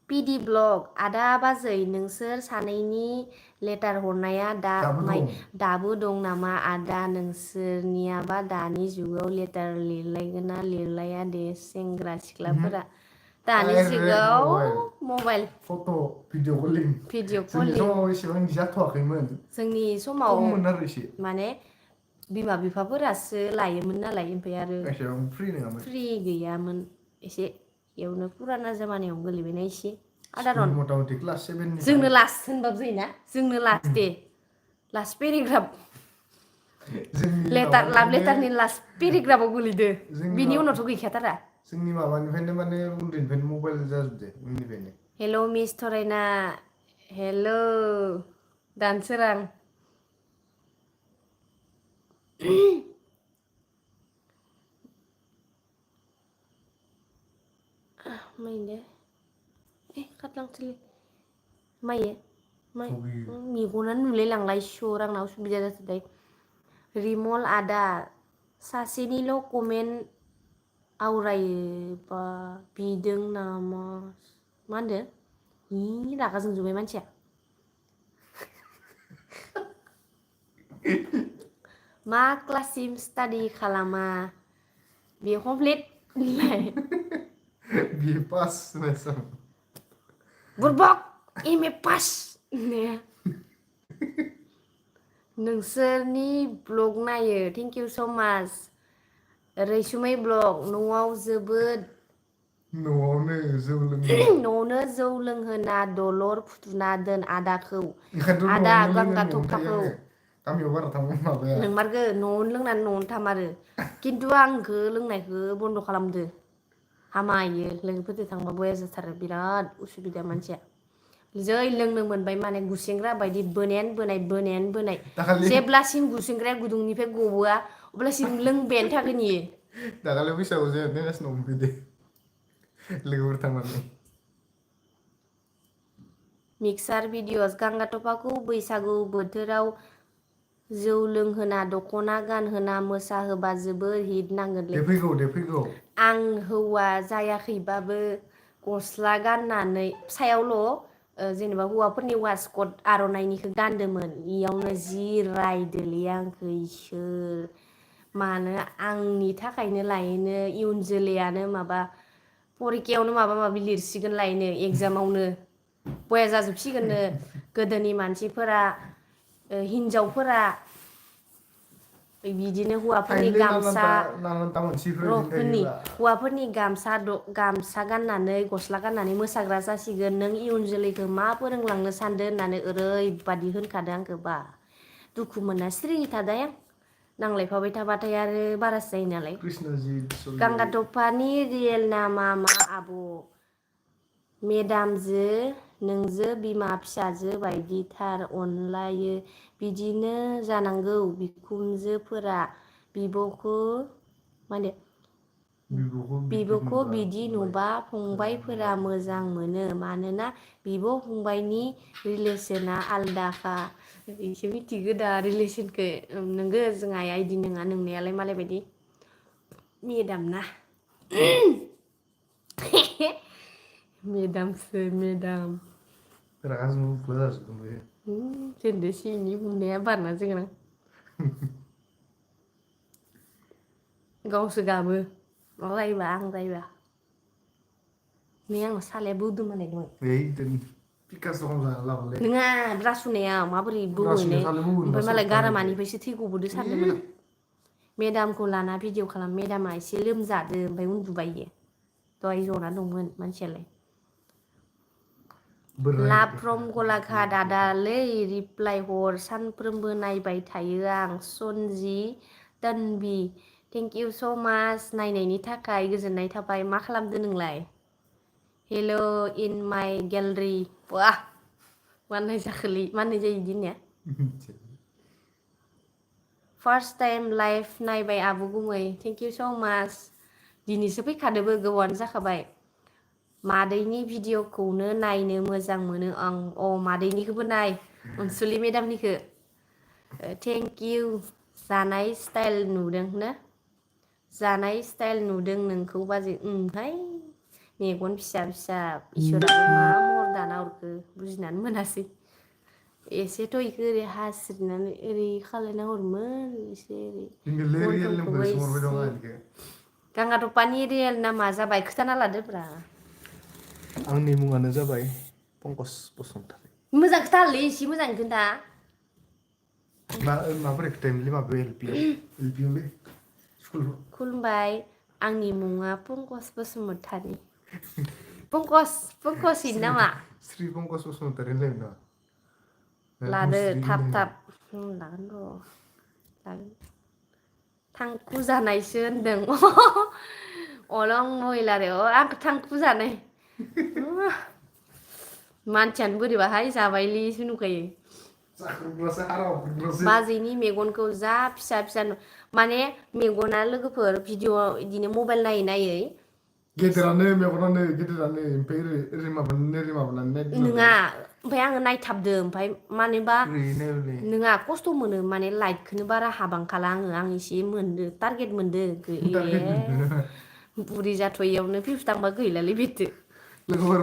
पिडि ब्लग आदा बाजै नोंसोर सानैनि लेटार हरनाया दाबो दं नामा आदा नोंसोरनियाबा दानि जुगाव लेटार लिरलायगोना लिरलाया दे सेंग्रा सिख्लाफोरा दानि जुगाव मबाइल फट' भिडिअ कलिं जोंनि समाव एसेबां जाथ'वाखैमोन जोंनि समाव खममोन आरो एसे माने बिमा बिफाफोरासो लायोमोन नालाय ओमफ्राय आरो एसेबां फ्रि नङामोन फ्रि गैयामोन एसे इयावनो फुराना जामानायाव गोलैबायना एसे स्कुल आदारन मथा मथि क्लास 7 निफ्राय जोंनो लास्ट होनबाबो जायोना जोंनो लास्ट दे लास्ट पेरेग्राफ जोंनि लेटार लाभ लेटारनि लास्ट पेरेग्राफाव गोलैदो बिनि उनावथ' गैखाथारा जोंनि माबानिफ्रायनो माने उन्दैनिफ्रायनो मबाइल जाजोबदो उन्दैनिफ्रायनो हेल' मिस थरायना हेल' दानसोरां माइनो खारलांथोलै मायो मेगनानो नुलाय लांला इसर आंना उसुबिदा जाथारबाय रिमल आदा सासेनिल' कमेन्ट आवरायबा बिदों नामा मा होनदो रागा जोंजोब्बाय मानसिया मा क्लाससिम स्टाडि खालामा बे कमप्लिट होनलाय बिए पास होननायसं बुरबक एम ए पास नोंसोरनि ब्लग नायो थेंक इउ स' माच रैसुमै ब्लग न'आव न'आवनो जौ लोंहोना दलर फुथुना दोन आदाखौ आदा गांगा थफाखौ गामियाव बारा थांनो माबाया नोंमारगो न'आवनो लोंनानै न'आवनो थामारो खिन्थु आंखो लोंनायखौ बन्द' खालामदो हामा इयो लोगोफोरजों थांबा बया जाथारो बिराद उसुबिदा मानसिया जै लोंनो मोनबाय माने गुसेंग्रा बायदि बोनायानो बोनाय जेब्लासिम गुसेंग्राया गुदुंनिफ्राय गबोआ अब्लासिम लोंबायानो थागोन इयो दाखालि बैसागुआव जों नेगासिनो दं बिदि लोगोफोर थांनानै मिक्सार भिडिअस गांगा थफाखौ बैसागु बोथोराव जौ लोंहोना दख'ना गानहोना मोसाहोबा जोबोर हिट नांगोनलै दे फैगौ आं हौवा जायाखैबाबो गस्ला गाननानै सायावल' जेनेबा हौवाफोरनि वासकट आर'नाइनिखौ गानदोंमोन इयावनो जि रायदोलै आंखो इसोर मानो आंनि थाखायनो लायनो इयुन जोलैयानो माबा परिखायावनो माबा माबि लिरसिगोन लायनो एगजामावनो बया जाजोबसिगोननो गोदोनि मानसिफोरा हिनजावफोरा बिदिनो हौवाफोरनि गामसा हौवाफोरनि गामसा गाननानै गस्ला गाननानै मोसाग्रा जासिगोन नों इयुन जोलैखौ मा फोरोंलांनो सानदो होननानै ओरैबादि होनखादों आंखौ बा दुखु मोनना सिरि थादों आं नांलायफाबाय थाबाथाय आरो बारासो जायो नालाय गांगा थफानि रियेल नामा मा आब' मेदामजो नोंजो बिमा फिसाजो बायदिथार अनलायो बिदिनो जानांगौ बिखुनजोफोरा बिब'खौ मा होनो बिब'खौ बिदि नुबा फंबायफोरा मोजां मोनो मानोना बिब' फंबायनि रिलेसना आलदाखा एसे मिथिगो दा रिलेसनखौ नोंगो जोंहा इदि नङा नोंनायालाय मालाय बायदि मेदाम ना मेदामसो मेदाम रागा जोंबा जाजोबगोन जोंदो सिनि बुंनाया बारना जोगोन गावसो गाबो रायबा आं रायबा नै आंनाव सालाया बौदोमालाय नङा ब्रास हुनायाव माबोरै बौवोलै ओमफ्राय मालाय गारामानिफ्रायसो थै गबोदो सानदोंमोन आं मेदामखौ लाना भिडिअ खालाम मेदामा एसे लोमजादो ओमफ्राय उन्दुबाय इयो दहाय जना दंमोन मानसियालाय लाभ फ्रम गलाघाट दादालै रिप्लाय हर सानफ्रोमबो नायबाय थायो आं सनजि तन्बि थेंक इउ स' माच नायनायनि थाखाय गोजोननाय थाबाय मा खालामदो नोंलाय हेल' इन माइ गेलारि वाह माननाय जाखोलै माननाय जायो इदि होननाया फार्स्ट टाइम लाइभ नायबाय आब' गुमै थेंक इउ स' माच दिनैसो फैखादोबो गोबावानो जाखाबाय मादैनि भिडिअ'खौनो नायनो मोजां मोनो आं मादैनिखौबो नाय अनसुलि मेदामनिखौ थेंक इउ जानाय स्टाइल नुदों ना जानाय स्टाइल नुदों नोंखौ बाजै हाय मेगन फिसा फिसा इसोराबो मा महर दाना हरखो बुजिनानै मोनासै एसेथ' इखो ओरै हासिरनानै ओरै खालायना हरोमोन एसे ओरै गन्थंखौबो एसे गांगाथफानि रियेल नामा जाबाय खोथाना लादोब्रा आंनि मुङानो जाबाय पंकज बसुमतारी मोजां खोथाहरलै एसे मोजाङै खोन्था माबोरै खोथायोमोनलै माबायाव एलपियावलै स्कुलाव खुलुमबाय आंनि मुङा पंकज बसुमतारी पंकज इनि नामा श्री पंकज बसुमतारी होनलायोमोन नामा लादो थाब थाब लागोन र' लागोन थांखु जानायसो होनदों अलं महिलारि आंखौ थांखु जानाय मानसियानो बोरैबाहाय जाबायलिसो नुखायो बाजैनि मेगनखौ जा फिसा फिसा माने मेगना लोगोफोर भिडिअ इदिनो मबाइल नायै नायै गेदेरानो मेगनानो गेदेरानो ओमफ्राय ओरै माबानानै नोङा ओमफ्राय आङो नायथाबदों ओमफ्राय मानोबा नोङा खस्थ' मोनो माने लाइटखौनो बारा हाबांखाला आं एसे मोनदो टारगेट मोनदो बुरि जाथ'यैयावनो फिउस थांबा गैलालै बेथो लोगोफोर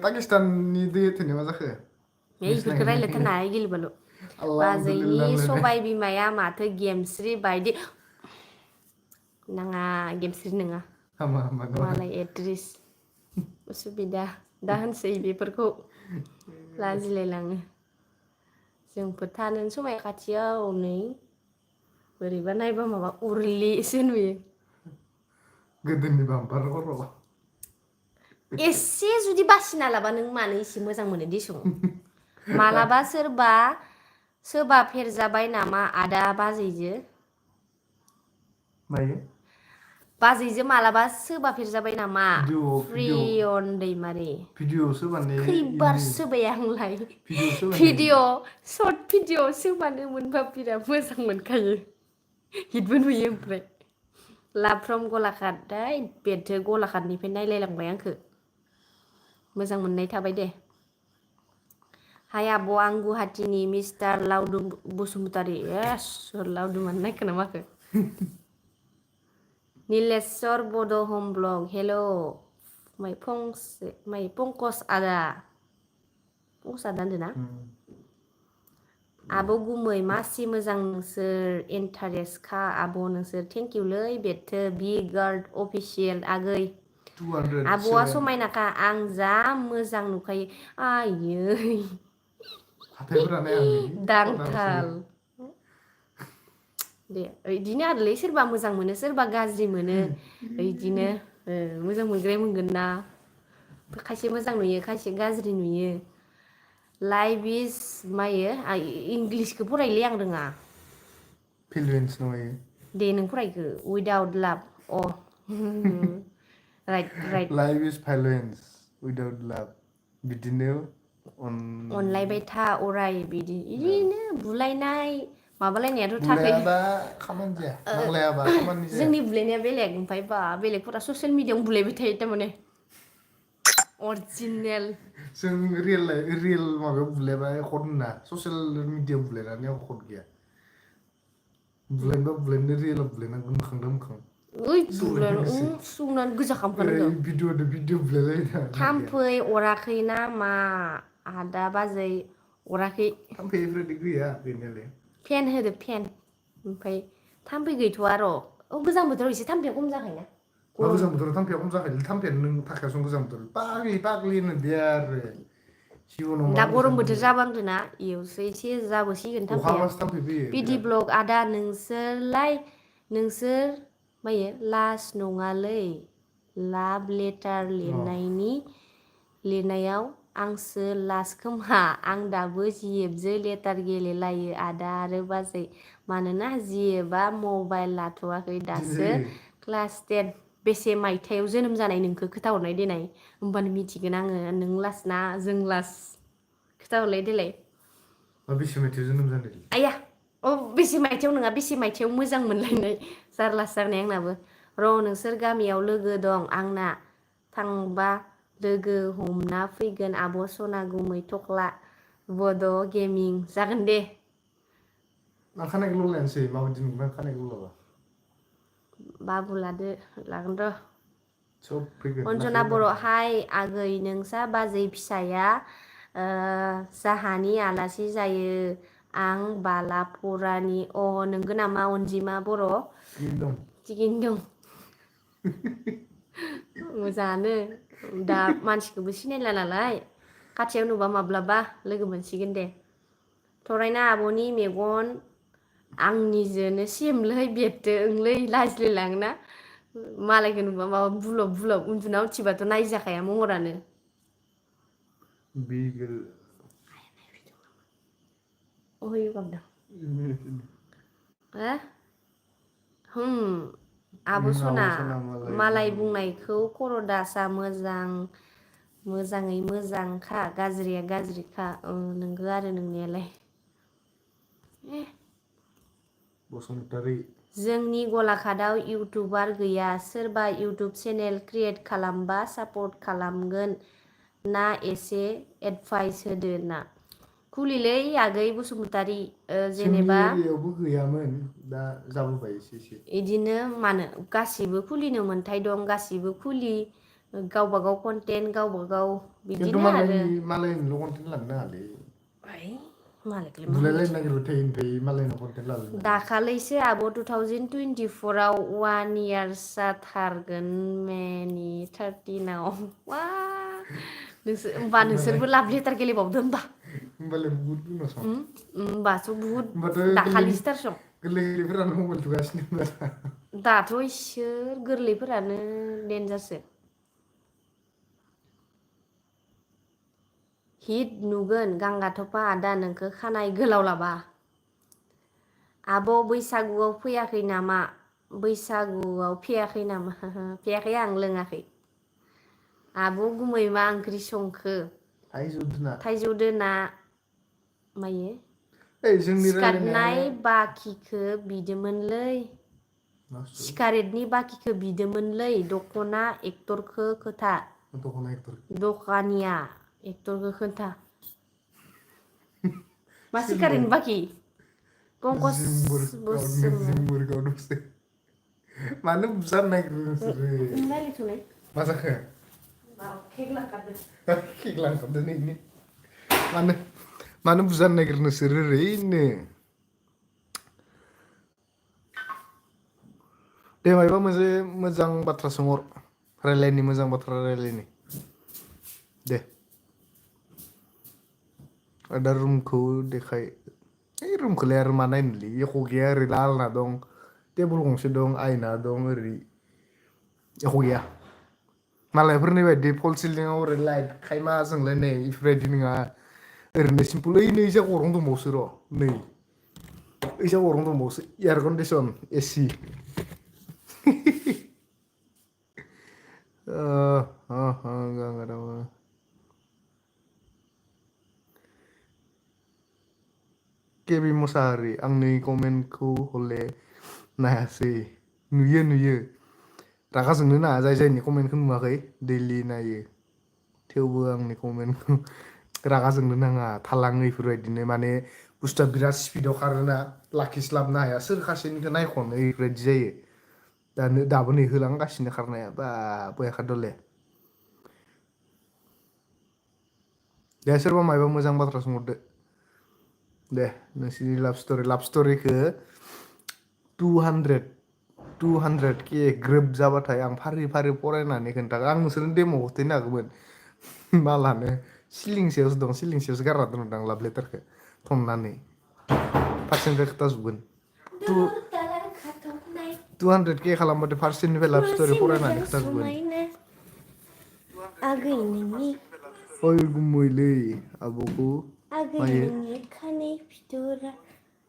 पाकिस्ताननि दै होथेनाया मा जाखो इफोरखौ रायलायथारनाङा गिलुबालु बाजैनि सबाय बिमाया माथो गेमस्रि बायदि नाङा गेमस्रि नङा मालाय एक्ट्रिस उसुबिदा दा होनसै बेफोरखौ लाजिलायलाङो जोंफोर थानोनो समाय खाथियाव नै बोरैबा नायबा माबा उरलिसो नुयो गोदोनि बाम्पार खर' एसे जुदि बासिना लाबा नों मानो एसे मोजां मोनो दिसुं मालाबा सोरबा फेरजाबाय नामा आदा बाजैजो मायो बाजैजो मालाबा सोरबा फेरजाबाय नामा प्रियन दैमारि भिडिअ'सो माने खैबार सोबाय आंलाय भिडिअ'सो माने सर्ट भिडिअ सोबानो मोनबा बिराद मोजां मोनखायो हिटबो नुयो ओमफ्राय लाभ फ्रम गलाघाट बेथो गलाघाटनिफ्राय नायलायलांबाय आंखो मोजां मोननाय थाबाय दे हाय आब' आं गुवाहाटीनि मिस्टार लावदुम बसुमतारी सोर लावदुमानो नायखो ना माखो नीलेश्वर बड' हम ब्लग हेल' पंकज आदा होनदों ना आब' गुमै मासि मोजां नोंसोर इन्टारेस्टखा आब' नोंसोर थेंक इउलै बेथो बि गार्ड अफिसियेल आगै आब'आ समायनाखा आं जा मोजां नुखायो आयै दांथाल दे इदिनो आरोलै सोरबा मोजां मोनो सोरबा गाज्रि मोनो इदिनो मोजां मोनग्राया मोनगोन ना खायसे मोजां नुयो खायसे गाज्रि नुयो लाइफ इज मायो इंलिसखौ फरायलै आं रोङा फिलुवेन्स नङा दे नों फरायखो उइदाउट लाभ राइट लाइफ इज भायलेन्स उइदाउट लाभ बिदिनो अनलायबाय था अराय बिदिनो बुलायनाय माबालायनायाथ' थाखै बुलायाबा खामानि जाया नांलायाबा खामानि जाया जोंनि बुलायनाया बेलेग ओमफ्राय बेलेगफोरा ससियेल मिडियाआवनो बुलायबाय थायो थारमाने अरिजिनेल जों रियेल माबायाव बुलायाबा एखद होना ससियेल मिडियाआव बुलायनानै एखद गैया बुलायनोबा बुलायनो रियेलाव बुलायनांगौ मोखांजों मोखां सुंनानै गोजा खालामखानांगौ भिडिअ बुलायलायना थाम्फै अराखै ना मा आदा बाजै अराखै थाम्फै बेफोरबायदि गैया गैनायालाय फेन होदो फेन ओमफ्राय थाम्फै गैथ'आ र' गोजां बोथोराव एसे थाम्फैया खम जाखायोना गोजां बोथोराव थाम्फैया खम जाखायो थाम्फैयानो नों थाखायासो गोजां बोथोराव पाग्लि होनदो आरो दा गरम बोथोर जाबांदोना इयावसो एसे जाबोसिगोन थाम्फैया पिडि ब्लग आदा नोंसोर मायो लाज नङालै लाभ लेटार लिरनायाव आंसो लाज खोमा आं दाबो जिएफजों लेटार गेलेलायो आदा आरो बाजै मानोना जियोबा मबाइल लाथ'वाखै दासो क्लास 10 बेसे मायथाइयाव जोनोम जानाय नोंखौ खोथाहरनाय देनाय होमबानो मिथिगोन आङो नों लास ना जों लास खोथाहरलाय देलाय बेसे मायथाइयाव जोनोम जादों आया बेसे मायथाइयाव नङा बेसे मायथाइयाव मोजां मोनलायनाय जारलासो जानाय आंनाबो र' नोंसोर गामियाव लोगो दं आंना थांबा लोगो हमना फैगोन आब' सना गुमै थख्ला बड' गेमिं जागोन दे आं खानाय गोलाव लायनोसै माबायदि नुगोन आं खानाय गोलाव लाबा बाबु लादो लागोन र' सब फैगोन अन्जना बर' हाय आगै नोंसा बाजै फिसाया जाहानि आलासि जायो आं बालापरानि नोंगो नामा अनजिमा बर' थिगैनो दं मोजाङानो दा मानसिखौबो सिनायला नालाय खाथियाव नुबा माब्लाबा लोगो मोनसिगोन दे थरायना आब'नि मेगन आंनिजोंनो सेमलै बेरदो ओंलै लाजिलायलाङोना मालायखौ नुबा माबा बुलब बुलब उन्दुना उथिबाथ' नायजाखाया महरानो बिगोल अहै गाबदों आब' सना मालाय बुंनायखौ खर'दासा मोजाङै मोजांखा गाज्रिया गाज्रिखा नोंगो आरो नोंनायालाय बसुमतारी जोंनि गलाघाटआव इउटुबार गैया सोरबा इउटुब चेनेल क्रिएट खालामबा सापर्ट खालामगोन ना एसे एडभाइस होदो ना खुलिलै आगै बसुमतारी जोंनि जेनेबा एरियायावबो गैयामोन दा जाबोबाय एसे इदिनो मानो गासिबो खुलिनो मोन्थाय दं गासिबो खुलि गावबागाव कन्टेन्ट गावबागाव खिन्थु बिदिनो आरो मालायनिल' कन्टेन्ट लानो नाङालै मालायखौलाय मा बुलायलायनो होनबायथाय नागिरबाय थायो ओमफ्राय मालायनाव कन्टेन्ट लानो नाङा दाखालैसो आब' 2024आव 1 years जाथारगोन मेनि 13आव वा होमबा नोंसोरबो लाभ लेटार गेलेबावदो होमबा होमबालाय बुहुत उनाव सं होमबाथ' बुहुत होमबाथ' दाखालिसोथारसं गोरलै गोरलैफोरानो मबाइल थुगासिनो होमबा दाथ' इसोर गोरलैफोरानो देनजारसो हिट नुगोन गांगाथफा आदा नोंखौ खानाय गोलाव लाबा आब' बैसागुआव फैयाखै नामा बैसागुआव फैयाखै नामा फैयाखै आं लोङाखै आब' गुमै मा ओंख्रि संखो थाइजौ दोना मायो जोंनि रायलायनाया सिखारनाय बाखिखौ बिदोंमोनलै सिगारेटनि बाखिखौ बिदोंमोनलै दख'ना एक्टरखौ खोथा दखानिया एक्टरखौ खोन्था मा सिखारेटनि बाखि पंकज बसुमतारी मानो बुजानो नागिरो नोंसोरो मा जाखो केक लांखारदों नै मानो बुजानो नागिरो नोंसोरो ओरैनो दे मायबा मोनसे मोजां बाथ्रा सोंहर रायलायनि मोजां बाथ्रा रायलायनि दे दा रुमखौ देखाय रुमखौलाय आरो मा नायनोलै एख' गैया ओरै आलना दं टेबोल गंसे दं आयना दं ओरै एख' गैया मालायफोरनि बायदि फल सिलिङाव ओरै लाइट खायमा जोंलायनाय इफोरबायदि नङा ओरैनो सिम्पोल ओइ नै जा गरं दंबावोसो र' नै ओइजा गरं दंबावोसो एयार कन्डिसन एसि केबि मोसाहारि आंनि कमेन्टखौ हले नायासै नुयो रागा जोंनो नाङा जाय जायनि कमेन्टखौ नुवाखै दैलि नायो थेवबो आंनि कमेन्टखौ रागा जोंनो नाङा थालाङो इफोरबायदिनो माने बुस्थुआ बिराद स्पिडाव खारोना लाखिस्लाबनो हाया सोर खासेनिखौ नायख'नो इफोरबायदि जायो दाबो नै होलांगासिनो खारनाया बा बया खारदोले दे सोरबा मायबा मोजां बाथ्रा सोंहरदो दे नोंसिनि लाभ स्ट'रिखौ 200K ग्रोब जाबाथाय आं फारि फारि फरायनानै खोन्थागोन आं नोंसोरनो डेम' गथायनो हागौमोन मालानो सिलिंसेयावसो दं सिलिंसेयावसो गारना दोनदां लाभ लेटारखौ थननानै फार्सेनिफ्राय खोथाजोबगोन 200K खालामबाथाय फार्सेनिफ्राय लाभ स्ट'रि फरायनानै खोथाजोबगोन आगै नोंनि ओइ गुमैलै आब'खौ आगै मायो नोंनि खानाय फिथरा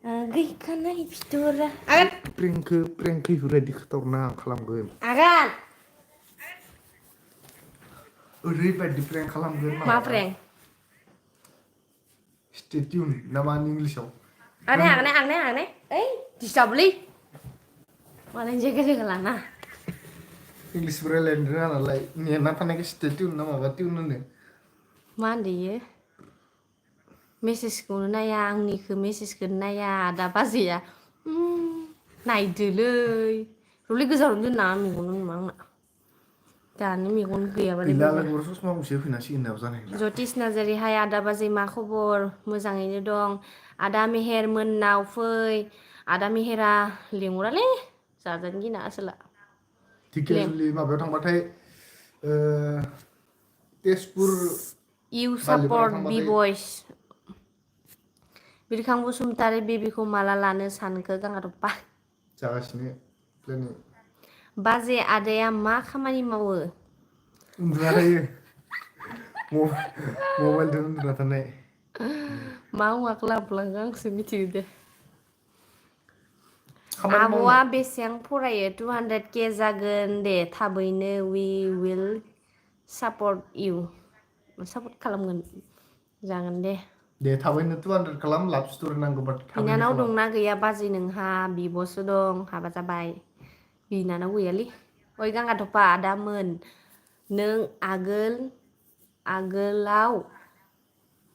गैखानाय बिथरा आगान प्रेंक बेफोरबायदि खोथावना आं खालामगोन आगान ओरैबायदि प्रेंक खालामगोन मा मालाबा फ्रें स्टे टिउन ना मा इंलिसाव आगनाय ओइ दिस्टार्बलै मालायनि जायगा जायगा लाना इंलिसबो रायलायनो रोङा नालाय नेना थानायखौ स्टे टिउन ना माबा टिउन होनो मा होनदो इयो मेसेजखौनो नाया आंनिखौ मेसेजखौनो नाया आदा बाजैया नायदोलै रलै गोजानाव दोननाङा मेगनाव नुवा आंना दानो मेगन गैयाबानो गैला गैला लोगोफोर ससमा गंसे होफैनांसिगोन नायाव जानाय नंला जतिस नार्जारि हाय आदा बाजै मा खबर मोजाङैनो दं आदा मेहेर मोननाव फै आदा मेहेरा लेंहरालै जाजानो गिना आसोला लें धिकियाजुलि माबायाव थांबाथाय तेजपुर इउ बालिपारा सापर्ट बि थांबाथाय बयस बिरखां बसुमतारी बेबिखौ माला लानो सानखो गांगारप्पा जागासिनो प्लेनिं बाजै आदाया मा खामानि मावो उन्दुना थायो मबाइलजों उन्दुना थानाय मा औवाखौ लाबोलांगो आंसो मिथियो दे खामानि मावनो आब'आ बेसेबां फरायो 200K जागोन दे थाबैनो we will support you support खालामगोन जागोन दे दे थाबैनो 200 खालाम लाभ स्ट'रि नांगौबा थाबैनो बिनानाव खालाम दंना गैया बाजै नोंहा बिब'सो दं हाबा जाबाय बिनानाव गैयालै ओइ गांगाथफा आदामोन नों आगोलाव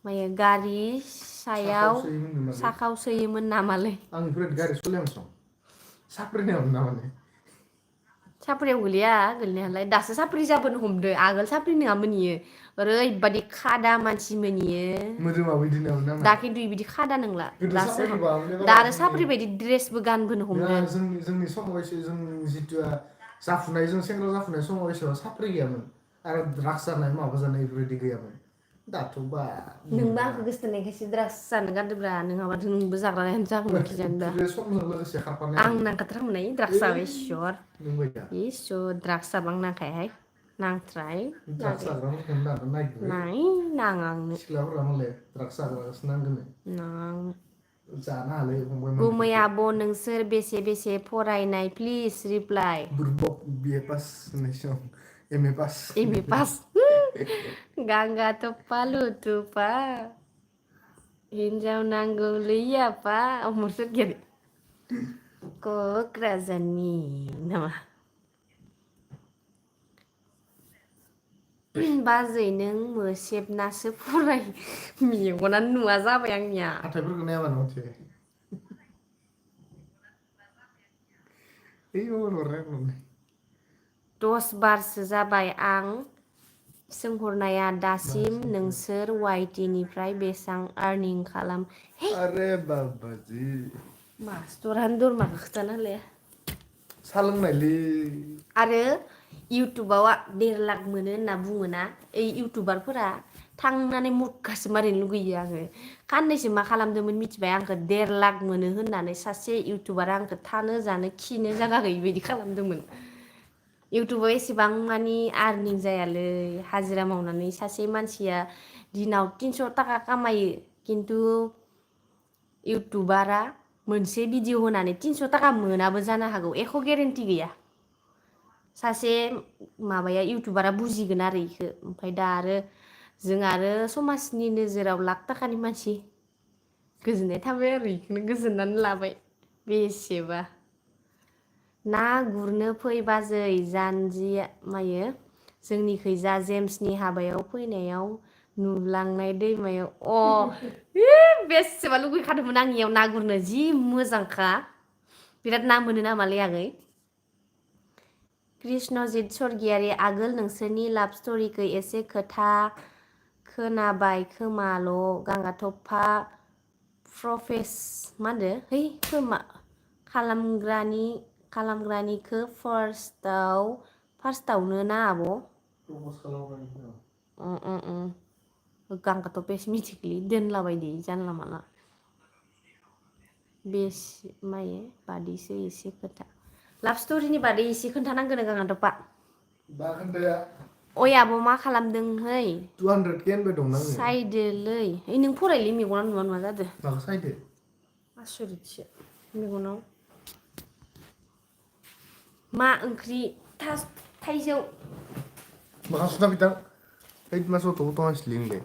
मायो गारि साखाव सायाव सोयोमोन नामालै साखाव सोयोमोन नामालै आं बेफोरबायदि गारि सलायामोन साफ्रिनायामोन नामालै साफ्रियाव गोलैया गोलैनायालाय दासो साफ्रि जाबोनो हमदो आगोल साफ्रि नङामोन इयो ओरैबादि खादा मानसिमोन इयो मोदोमाबो इदि नङामोन नामा दा खिन्थु इबिदि खादा नंला गोदो दासो साफ्रिखौ बाङायनो दा बारा आरो जोंनि साफ्रि बायदि ड्रेसबो गानबोनो नङा हमदो जोंनि समाव एसे जों जिथुआ जाफुनाय जों सेंग्रा जाफुनाय समाव एसेबां साफ्रि गैयामोन आरो ड्राग्स जानाय माबा जानाय बेफोरबायदि गैयामोन दाथ' बा नोंबो आंखौ गोसथोनायखायसो द्राग्स जानो गारदोब्रा नङाबाथ' नोंबो जाग्रायानो जागौमोन खिजानोबा बेफोरो समजों लोगोसे खारफानाय आं आरो नांखाथारमोनहाय द्राग्स जाबा नंबाय दा इसर द्राग्स जाबा आं नांखायाहाय नांथ्राय ड्राग्स जाग्राफोरखौनो दानो नागिरो नाय नाङा आंनो सिख्लाफोरा मालाय ड्राग्स जाग्रासो नांगोनो नाङा आंनो जानाङालै फंबायमोन गुमै बेफोरखौ आब' नोंसोर बेसे फरायनाय प्लिज रिप्लाय बुरबक बिए पास होननायसो M A pass M A pass गांगा थफा लुथुफा हिन्जाव नांगौलै आफा अमर सोरगियारि क'क्राझारनि नामा बाजै नों मोसेबनासो फराय मेगनानो नुवा जाबाय आंनिया हाथाइफोरखौ नायाबानो मिथियो ओइ मबाइल हरनाय 10 बारसो जाबाय आं सोंहरनाया दासिम बाहायसो नोंसोर वाइटिनिफ्राय बेसां आर्निं खालाम अरे बाबाजि मास्टरानो दरमाखौ खोथाना होलाया सा लोंनायलै आरो इउटुबाव 1.5 लाख मोनो होनना बुङोना ओइ इउटुबारफोरा थांनानै मुटखासो मारिनो लुगैयो आङो खाननैसो मा खालामदोंमोन मिथिबाय आंखौ 1.5 लाख मोनो होननानै सासे इउटुबारा आंखौ थानो जानो खिनो जागा गैयि बायदि खालामदोंमोन इउटुबाव एसेबां मानि आर्निं जायालै हाजिरा मावनानै सासे मानसिया दिनाव 300 थाखा खामायो खिन्थु इउटुबारा मोनसे भिडिअ होनानै 300 थाखा मोनाबो जानो हागौ एख' गेरेन्टि गैया सासे माबाया इउटुबारा बुजिगोन आरो इखो ओमफ्राय दा आरो जों आरो समाजनि नोजोराव लाख थाखानि मानसि गोजोननाय थाबाय आरो इखौनो गोजोननानै लाबाय बेसेबा ना गुरनो फै बाजै जानजिया मायो जोंनिखैजा जेम्सनि हाबायाव फैनायाव नुलांनाय दैमायाव बेसेबा लुगैखादोंमोन आं इयाव ना गुरनो जि मोजांखा बिराद ना मोनो नामालै आगै कृष्णजित स्वर्गियारि आगोल नोंसोरनि लाभ स्ट'रिखौ एसे खोथा खोनाबाय खोमाल' गांगाथफा प्रफेस मा होनदो है खोमा खालामग्रानिखौ फार्स्टआवनो ना आब' गांगाथफायासो मिथिगोलै दोनलाबायदो जानला मानला बेसे मायो बादैसो एसे खोथा लाभ स्ट'रिनि बादै एसे खोन्थानांगोन गांगाथफा दा खोन्थाया ओइ आब' मा खालामदोंहै 200K होनबाय दंना आङो सायदोलै ओइ नों फरायलै मेगना नुवा नुवा जादो माखौ सायदो आसरितसो मेगनाव मा ओंख्रि थाइजौ मोखां सुना बिथां ओइ मा सथ' हासलिंलै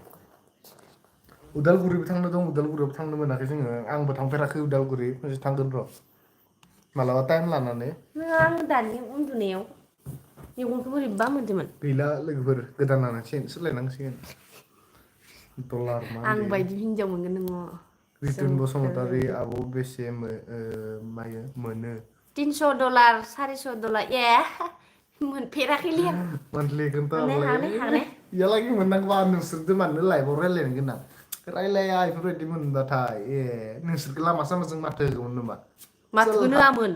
उदालगुरिबो थांनो दं उदालगुरियावबो थांनो मोनाखै जोङो आंबो थांफेराखै उदालगुरि खनसे थांगोन र' मालाबा टाइम लानानै आं दानि उन्दुनायाव मेगनखौ बोरैबा मोन्दोंमोन गैला लोगोफोर गोदान लानांसिगोन सोलायनांसिगोन डलार मा आं होनदो बायदि हिनजाव मोनगोन नोङो रितुन बसुमतारी आब' बेसे मायो मोनो $300 $400 ए मोनफेराखैलै आं मान्थलि हागने हागने इयालागि मोननांगौबा नोंसोरजों मानो लाइफआव रायलायनो गोनां रायलाया इफोरबायदि मोनबाथाय ए नोंसोरखौ लामा सामाजों माथो होगौमोन नामा माथोखौनो होआमोन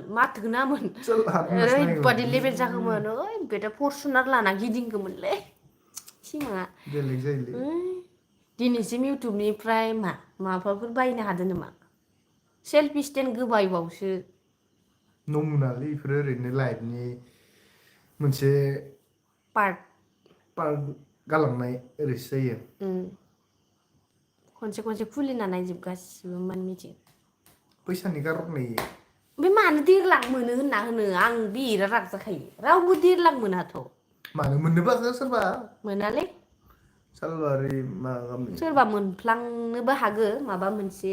सोरहाबो होननासो ओरैबादि नायोमोन लेबेल जागौमोन ओइ बेटा फरसुनार लाना गिदिंगौमोनलै सिमाङा बेलेग जायोलै दिनैसिम इउटुबनिफ्राय माबाफोर बायनो हादों नामा सेल्फि स्टेन्ड गोबायबावसो नमुनालै इफोरो ओरैनो लाइफनि मोनसे पार्ट गालांनाय ओरैसो जायो खनसे खुलिना नायजोब गासिबो मान मिथिं फैसानि कारनै ओमफ्राय मानो 1.5 लाख मोनो होनना होनो आं बिराद राग जाखायो रावबो 1.5 लाख मोनाथ' मानो मोननोबो हागौ सोरबा मोनालै सालबारि मा गामि सोरबा मोनफ्लांनोबो हागो माबा मोनसे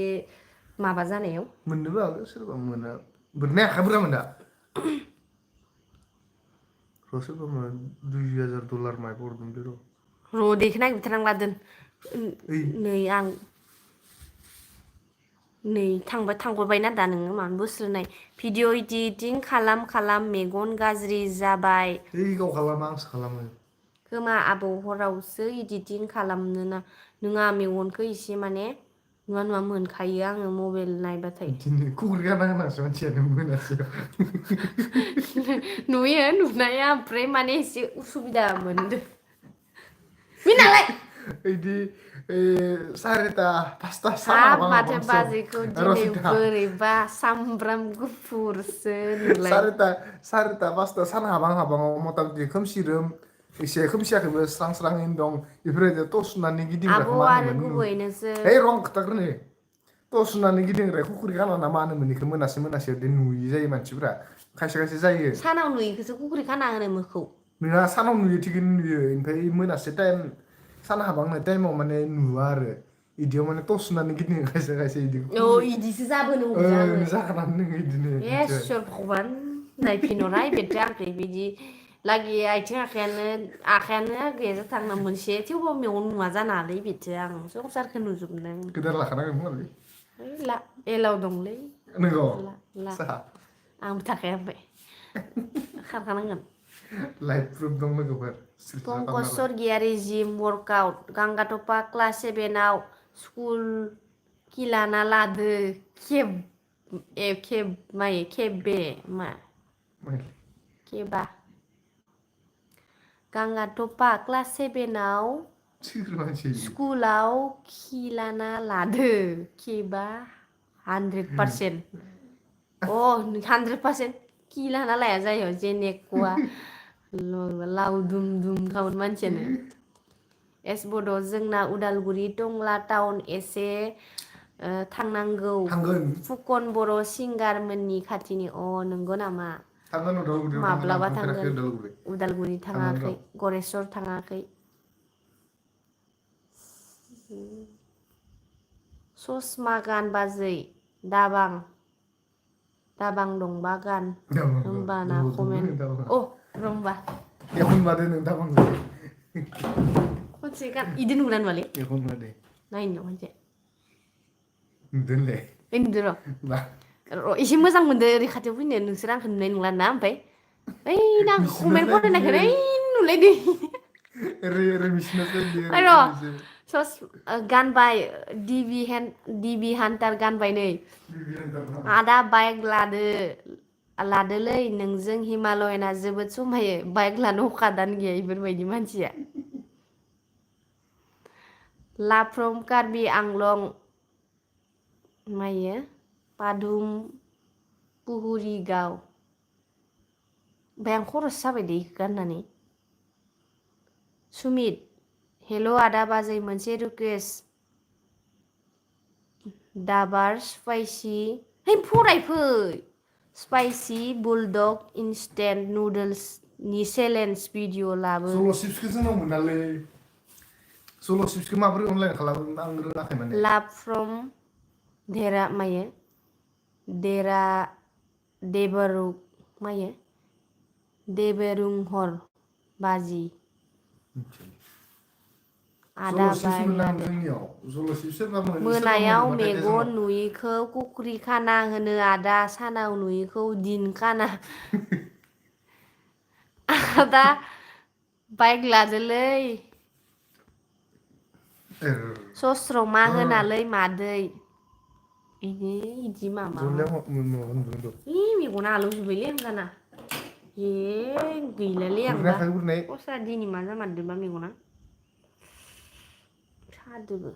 माबा जानायाव मोननोबो हागौ सोरबा मोना मोननाय आखाइ बुरजा मोना सोरबा मोना $2000 माइबा हरदोंलै र' बेखौ नायबिथारनांला दोन नै आं नै थांगबायना दा नोङो मानो बोस्रोनाय भिडिअ इडिटिं खालाम मेगन गाज्रि जाबाय गाव खालामा आंसो खालामो खोमा आबौ हरावसो इडिटिं खालामनोना नोङा मेगनखौ एसे माने नुवा मोनखायो आङो मबाइल नायबाथाय दिनै खुग्रि गाना होनांसो मानसियानो मोनासैयाव नुयो नुनाया ओमफ्राय माने एसे उसुबिदा मोनदों मिनालाय बिदि 4टा 5टा साना हाब हाबहां माथो हाबहांसो बाजैखौ दिनै रसिता बोरैबा सामब्राम गुफुरसो नुलाय 4टा 5टा सान हाबहां मथा मथि खोमसिरोम एसे खोमसियाखैबो स्रां स्राङैनो दं बेफोरबायदि टर्स सुनानै आब' गिदिंग्राखौ मा आरो होनोमोन गुबै नोंसोर है रं खोथाग्रोनो टर्स सुनानै गिदिंग्राया खुख्रि खाना मा होनोमोन बेखौ मोनासे नुयि जायो मानसिफोरा खायसे जायो सानाव नुयिखौसो खुख्रि खाना होनो मोखौ नोंहा सानाव नुयो थिगैनो नुयो ओमफ्राय मोनासे टाइम सान हाबहांनाय टाइमाव माने नुवा आरो इदियाव माने टर्स सुनानै गिदिङो खायसे इदि खुख्रि इदिसो जाबोनो हमदों आङो जाखानानै दोङो इदिनो मिथिबाय इसोर भगबान नायफिनहरा बेथो आंखै बिदि लागि आथिं आखायानो गैया थांना मोनसे थेवबाबो मेगन नुवा जानाङालै बेथो आं संसारखौ नुजोबदों गोदान लाखानांगोन खोमालै ला एलाव दंलै नंगौ ला साहा आंबो थाखाया ओमफ्राय खारखानांगोन लाइफ प्रुफ दं लोगोफोर पंकज सर्गियारि जिम वर्कआउट गांगाथफा क्लास 7आव स्कुल किलाना लादो खेबबे मा खेबा गांगाथफा क्लास 7आव स्कुलाव खिलाना लादो खेबा 100% 100% खिलाना लाया जायो जेनेकुवा लावदुम दुमखामोन मानसियानो एस बड' जोंना उदालगुरि टंला टाउन एसे थांनांगौ थांगोन फुकन बर' सिंगारमोननि खाथिनि नंगौ नामा थांगोन उदालगुरियाव थांगोन आं माब्लाबा थांफेराखै थांगोन उदालगुरि थांगोन थाङाखै र' गरेस्वर थाङाखै ससमा गान बाजै दाबां दंबा गान होमबाना कमेन्ट रंबा एखनबा दे नों दाबांखौ खनसे गान इदि नुगोना नुवालै एखनबा दे नायनो खनसे नुदोंलै नुदो र' एसे मोजां मोनदो ओरै खाथियाव फैनो नोंसोर आंखौ नुनाय नंला ना ओमफ्राय ओइ ना आंखौ कमेन्ट फरायनायखौनो ओइ नुलायदो गानबाय डिबि हान्टार गानबाय नै आदा बाइक लादोलै नोंजों हिमालयना जोबोद समायो बाइक लानो अखादानो गैया इफोरबायदि मानसिया लाफ्रम कार्बि आंलं मायो पादुम पुहुरिगाव ओमफ्राय आं खरस जाबाय दे गाननानै सुमित हेल' आदा बाजै मोनसे रिकुवेस्ट दाबार स्पाइसि है फरायफै स्पाइसि बुलडग इनस्टेन्ट नुडल्सनि चेलेन्ज भिडिअ लाबो सल' चिप्सखौ जोंनाव मोनालै सल' चिप्सखौ माबोरै अनलाइन खालामो आं रोङाखै माने लाभ फ्रम देरा मायो देरा देबरु मायो देबरुंहर बाजि आदा सल' चिप्स मोना बायलादो जोंनियाव सल' चिप्स सोरबा मोनायाव मोनबाथाय मेगन जोंनाव नुयैखौ कुख्रि खाना होनो आदा सानाव नुयैखौ दिन खाना आदा बाइक लादोलै सस्रमा होनालै मादै इदि मामा मेगना आलौ जोब्बायलै आंगाना गैलालै आंबा खसा दिनै मा जामारदोंबा मेगना सादोबो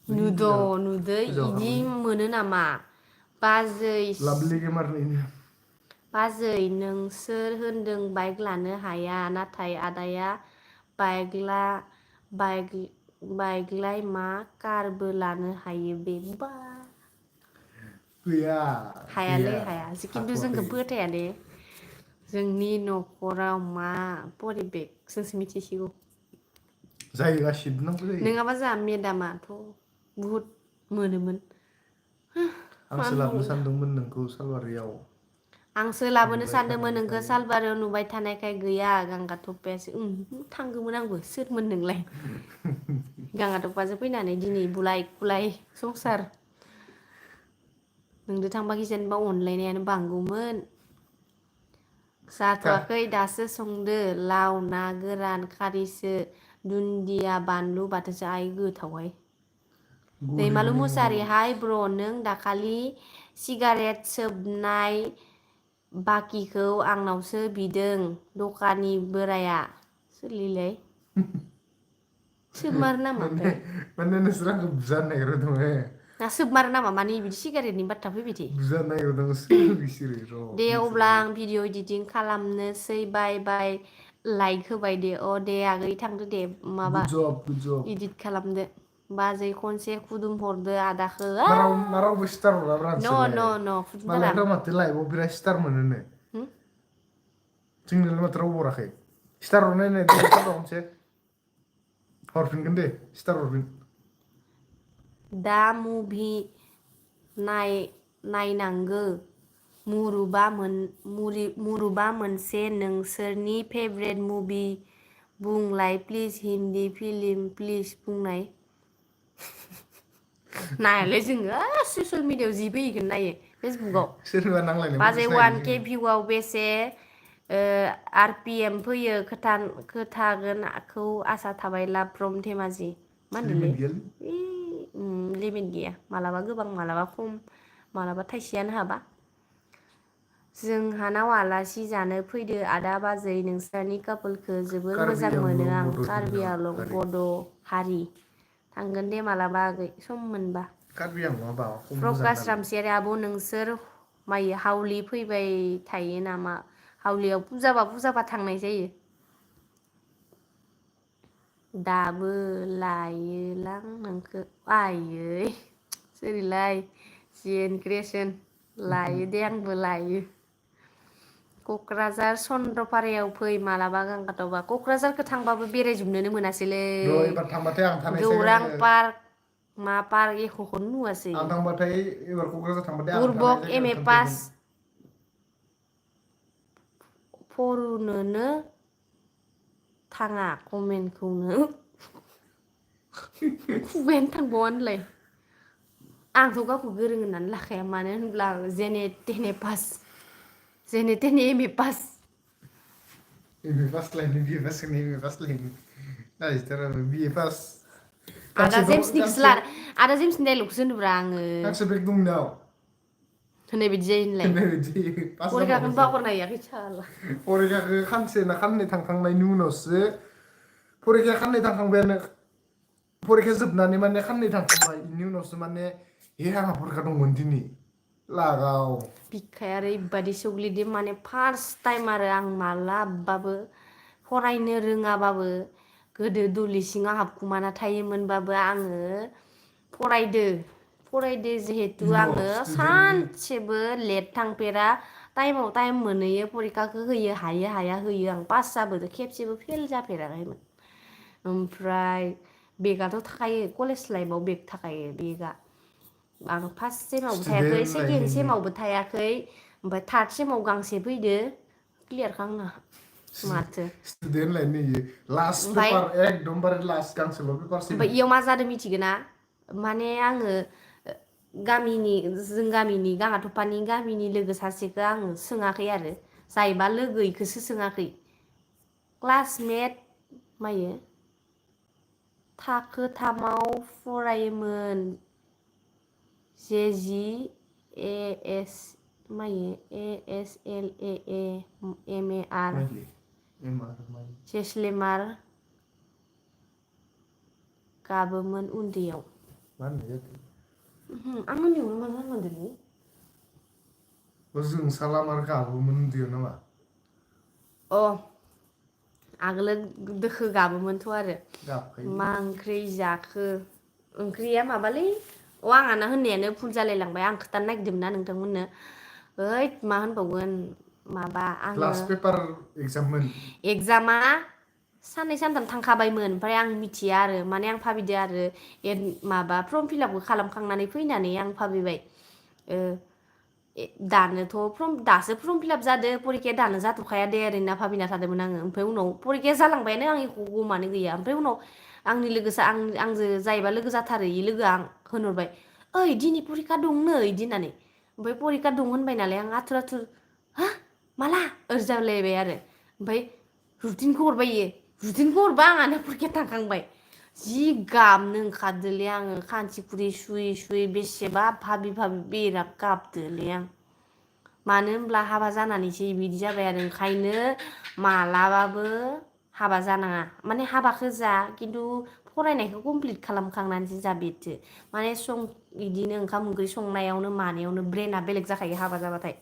नुदो इदि मोनो नामा बाजै नोंसोर होनदों बाइक लानो हाया नाथाय आदाया बाइकलाय मा कारबो लानो हायो बे बा गैया हायालै हाया खिन्थु जोंखौ फोथाया दे जोंनि न'खराव मा परिबेक जोंसो मिथिसिगौ जायो गासिबो नांगौ जायो नङाबा जोंहा मेदामाथ' बुहुद मोनोमोन आंसो लाबोनो सानदोंमोन नोंखौ सालबारियाव आंसो लाबोनो नुबाय सानदोंमोन नोंखौ थानायखाय सालबारियाव नुबाय थानायखाय गैया गांगा थफायासो थांगौमोन आंबो सोरमोन नोंलाय गांगा थफाजों फैनानै दिनै बुलाय खुलाय संसार नोंदो थांबा गिजेनबा अनलायनायानो बांगौमोन जाथ'वाखै दासो संदो लाव ना गोरान खारिसो दुन्दिया बानलु बाथोनसो आइ गोथावहाय दैमालु गलिबोनि मुसारि हाय ब्र नों दाखालि सिगारेट सोबनाय बाकिखौ आंनावसो बिदों दखानि बोराया सोरलिलाय सोबमारो नामा ओमफ्राय माने नोंसोर आंखौ बुजानो नागिरदों ना सोबमारो नामा माने बिदि सिगारेटनि बाथ्रा फैबाय थायो बुजानो नागिरदों सोर बिसोरो दे अब्ला र' आं भिडिअ इडिटिं खालामनोसै बाय बाय लाइक होबाय दे अ दे आगै थांदो दे माबा गुड जब इदिट खालामदो बाजै खनसे खुदुम हरदो आदाखौ रावबो स्टार हराब्रा नोंसोरलाय न खुदुमथारा मालायफ्रा माथो लाइभआव बिराद स्टार मोनोनो जोंनोलाय माथो रावबो हराखै स्टार हरनाय नाय दे खनसे हरफिनगोन दे स्टार हरफिन दा मुभि नायनांगो मुरुबा मोनसे नोंसोरनि फेभरेट मुभि बुंलाय प्लिज हिन्दी फिल्म प्लिज बुंनाय नायालै जोङो ससियेल मिडियायाव जि फैयैखौनो नायो फेसबुकाव सोरबा नांलायनायफोरखौसो बाजै नायदों 1K जोङो भिउआव बेसे RPM फैयो खोथागोनखौ आसा थाबाय लाभ फ्रम धेमाजि मा होनदोंलै लिमिट गैयालै लिमिट गैया मालाबा गोबां मालाबा खम मालाबा थाइसेयानो हाबा जोंहानाव आलासि जानो फैदो आदा बाजै नोंस्रानि कापोलखौ जोबोर कार्बि मोजां मोनो आंलं आं बड' कार्बि धुन आलं हारि बड' हारि थांगोन दे मालाबा आगै सम मोनबा कार्बि आंलंआ बा खम मोजां प्रकास नालाय रामसियारि आब' नोंसोर मायो हावलि फैबाय थायो नामा हावलियाव फुजाबा थांनाय जायो दाबो लायोलां नोंखो आयै सोरैलाय जिएन क्रिएसन लायो दे आंबो लायो क'क्राझार चन्द्रपारायाव फै मालाबा गांगाथबा क'क्राझारखौ थांबाबो बेरायजोबनोनो मोनासैलै र' एबार थांबाथाय आं थानायसै गौरां पार्क मा पार्क एख'खौनो नुवासै आं थांबाथाय एबार क'क्राझार थांबाथाय आं थानाय बुरबक एम जायगाखौ ए पास खोन्थागोन फरुनोनो थाङा कमेन्टखौनो खुगायानो थांबावानोलाय आंथ' गावखौ गोरों होननानै लाखाया मानो होनब्ला आं जेने तेने पास जेने तेने M A pass M A pass लायनो B A पासखौनो M A pass लायनो लाजिथाराबो बि ए पास आदा जेम्सनिखौसो लादों आदा जेम्सनि डाइलगखौसो होनदोंब्रा आङो गांसे बेग दं नोंनाव होननाय बायदि जायो होनलाय होननाय बायदि पास फरिखाखौनो जाबावबासो बावगारनो हायाखै साला फरिखाखौ खानसे ना खाननै थांखांनायनि उनावसो फरिखाया खाननै थांखांबायानो फरिखा जोबनानै माने खाननै थांखांबाय बेनि उनावसो माने हे आंहा फरिखा दंमोन दिनै लागाव बिखाया ओरैबायदि सौग्लिदों माने फार्स्ट टाइम आरो आं मालाबाबो फरायनो रोङाबाबो गोदो दुलि सिङाव हाबखुमाना थायोमोनबाबो आङो फरायदो जिहेतु आङो student सानसेबो लेट थांफेरा टाइमाव टाइम मोनहैयो परिखाखौ होयो हाया होयो आं पास जाबोदो खेबसेबो फेल जाफेराखैमोन ओमफ्राय बेगआथ' थाखायो कलेज लाइफआव बेग थाखायो बेगआ आं फार्स्ट सेमावबो थायाखै student सेकेन्ड लाइफनि सेमावबो थायाखै ओमफ्राय थार्ड सेमाव गांसे फैदो क्लियारखा आंना माथो student लाइफनि लास्ट ओमफ्राय पेपार एकदमबारे लास्ट गांसेल' पेपारसिम ओमफ्राय इयाव मा जादों मिथिगोना माने आङो जों गामिनि गाङाथफानि गामिनि लोगो सासेखौ आङो सोङाखै आरो जायबा लोगो इखौसो सोङाखै क्लासमेट मायो थाखो 3आव फरायोमोन जेजि एएस मायो ASLAAMAR जेस्लेमार गाबोमोन उन्दैयाव मा होननाय जाखो आं उन्दैयावनो मा जालांदोंलै जोंसालामार गाबोमोन उन्दैयाव नामा अ आगोलो दोखो गाबोमोनथ' आरो गाबखायो मा ओंख्रि जाखो ओंख्रिया माबालै आंहाना होननायानो भुल जालायलांबाय आं खोथानो नागिरदोंमोन ना नोंथांमोननो ओइ मा होनबावगोन माबा आङो लास्ट पेपार एग्जाममोन एगजामा साननै सानथाम थांखाबायमोन ओमफ्राय आं मिथिया आरो माने आं भाबिदो आरो माबा फर्म फिलापखौ खालामखांनानै फैनानै आं भाबिबाय दासो फर्म फिलाप जादो परिखाया दानो जाथ'खाया दे ओरैनो होनना भाबिना थादोंमोन आङो ओमफ्राय उनाव परिखाया जालांबायानो आं एख' गमानो गैया ओमफ्राय उनाव आंनि लोगोसे आंजों जायबा लोगो जाथारो इ लोगोआ आं होनहरबाय ओइ दिनै परिखा दंनो इदि होननानै ओमफ्राय परिखा दं होनबाय नालाय आं आथुर आथुर हा माला ओरै जालायबाय आरो ओमफ्राय रुटिनखौ हरबाय इयो रुटिनखौ हरबा आंहानो परिखाया थांखांबाय जि गाबनो ओंखारदोलै आङो खानसिखुरै सुयै सुयै बेसेबा भाबि बिराद गाबदोलै आं मानो होनब्ला हाबा जानानैसो बिदि जाबाय आरो ओंखायनो मालाबाबो हाबा जानाङा माने हाबाखौ जा खिन्थु फरायनायखौ कमप्लिट खालामखांनानैसो जा बेथो माने बिदिनो ओंखाम ओंख्रि संनायावनो मानायावनो ब्रेना बेलेग जाखायो हाबा जाबाथाय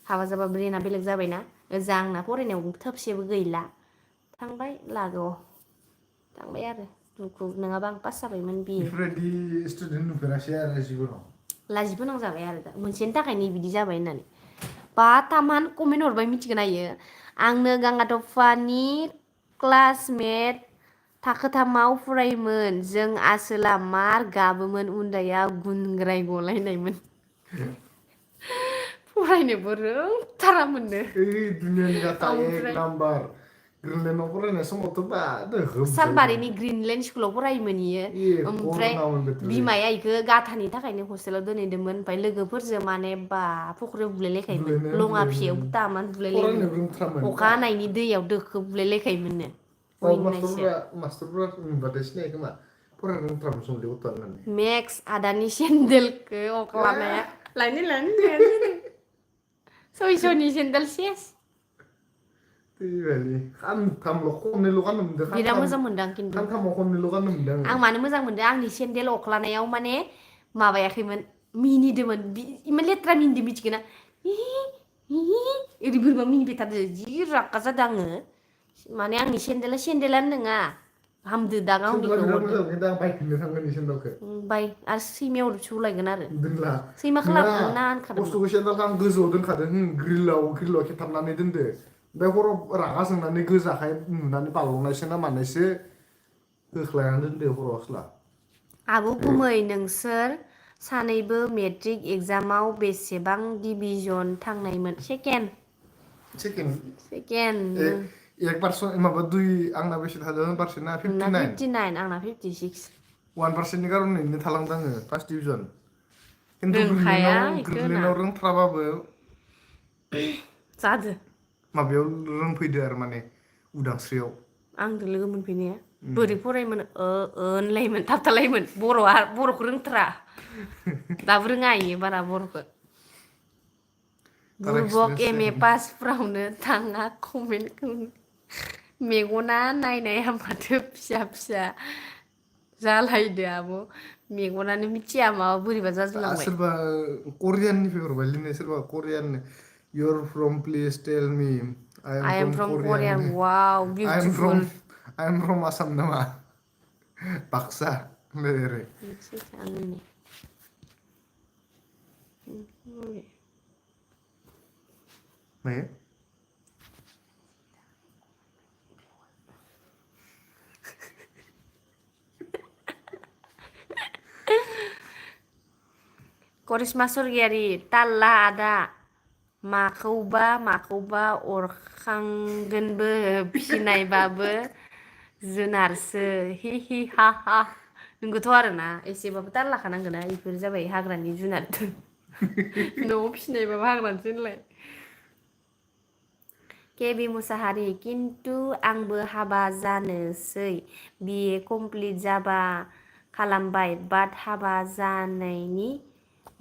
हाबा जाबा ब्रेना बेलेग जाबायना ओजा आंना फरायनायाव थोबसेबो गैला थांबाय लागोआव थांबाय आरो दुखु नङाबा आं पास जाबायमोन बिए बेफोरबायदि स्टुडेन्ट नुफेरासै आरो जिबनाव लाजिफोनांजाबाय आरो दा मोनसेनि थाखायनो बिदि जाबाय होननानै बा तामान कमेन्ट हरबाय मिथिगोन इयो आंनो गांगाथफानि क्लासमेट थाखो 3आव फरायोमोन जों आसोला मार गाबोमोन उन्दैयाव गुनग्राय गलायनायमोन फरायनोबो रोंथारामोननो दुनियानि गाथा एक ओमफ्राय नाम्बार ग्रिनलेण्डआव फरायनाय समावथ' बा सालबारिनि ग्रिनलेण्ड स्कुलाव फरायोमोन इयो ओमफ्राय कर'नामोन बेथ'ले बिमाया इखो गाथानि थाखायनो हस्टेलाव दोनहैदोंमोन ओमफ्राय लोगोफोरजों माने बा फख्रियाव बुलायलायखायोमोन लङा फिसायाव तामान बुलायलायोमोन फरायनो रोंथारामोन अखा हानायनि दैयाव दोखो बुलायलायखायोमोननो अयनायसो मास्टारफोरा नुबाथाय सिनायो खोमा फरायनो रोंथारामोन संलै गथ'आ होननानै मेक्स आदानि सेन्देलखौ अख्लानाया लायनो सयस'नि सेन्देल सेस थैबायलै खानथामल' खननैल' गाननो मोनदों बिराद मोजां मोनदों आं खिन्थु खानथामाव खननैल' गाननो मोनदों आं आङो मानो मोजां मोनदों आंनि सेन्देल अख्लानायाव माने माबायाखैमोन मिनिदोंमोन इमान लेथ्रा मिनिदों मिथिगोना ओरै बोरैबा मिनिबाय थादों जि रागा जादों आङो माने आंनि सेन्देलानो नङा हामदो दा सेन्देला गावनिखौ बिराद हरदो मोजां खिन्थु आं बायफिननो थांगोन इ सेन्देलखौ बाय आरो सैमायाव सौलायगोन आरो दोनला सैमाखौ नङा लाबोगोन ना होनखादोंमोन बुस्थुखौ सेन्देलखौ आं गोजौआव दोनखादों ग्रिलाव खेबथाबनानै दोनदो ओमफ्राय हराव रागा जोंनानै गोजाखाय नुनानै बाल'नायसो ना मानायसो होख्लायनानै दोनदो हराव असला आब' गुमै नोंसोर सानैबो मेट्रिक एगजामाव बेसेबां डिभिजन थांनायमोन सेकेन्ड एक पारसेन्ट माबा दुइ आंना बेसे थादों पारसेन्टआ नोंना 59 59 आंना 56 1%नि कारनैनो थालांदों आङो फार्स्ट डिभिजन खिन्थु रोंखाया इखो होना ग्रिनलेण्डआव रोंथ्राबाबो जादो माबायाव रोंफैदो आरो माने उदांस्रियाव आंजों लोगो मोनफैनाया बोरै फरायोमोन होनलायोमोन थाबथालायोमोन बर'खौ रोंथारा दाबो रोङा इयो बारा बर'खौ बारा बुरबक एक्सपिरियेन्स एम ए जायाखैना पासफ्रावनो थाङा कमेन्टखौ मेगना नायनाया माथो फिसा फिसा जालायदो आब' मेगनानो मिथिया माबा बोरैबा जाजोबलांबाय सोरबा करियाननिफ्राय हरबायलै सोरबा करियाननो इउर from please tell me I am I am from from Korea Korea wow I am from beautiful I am from Assam नामा बाक्सा Nere. Moनसे आङो नै Mayo? करिश्मा सरगियारि ताल्ला आदा माखौबा अरखांगोनबो फिनायबाबो जुनारसो हि हि हा हा नोंगौथ' आरोना एसेबाबो ताल लाखानांगोना इफोर जाबाय हाग्रानि जुनार न'आव फिसिनायबाबो हाग्रानिसो होनलाय केबि मुसाहारि किन्तु आंबो हाबा जानोसै बिए कमप्लिट जाबा खालामबाय बाट हाबा जानायनि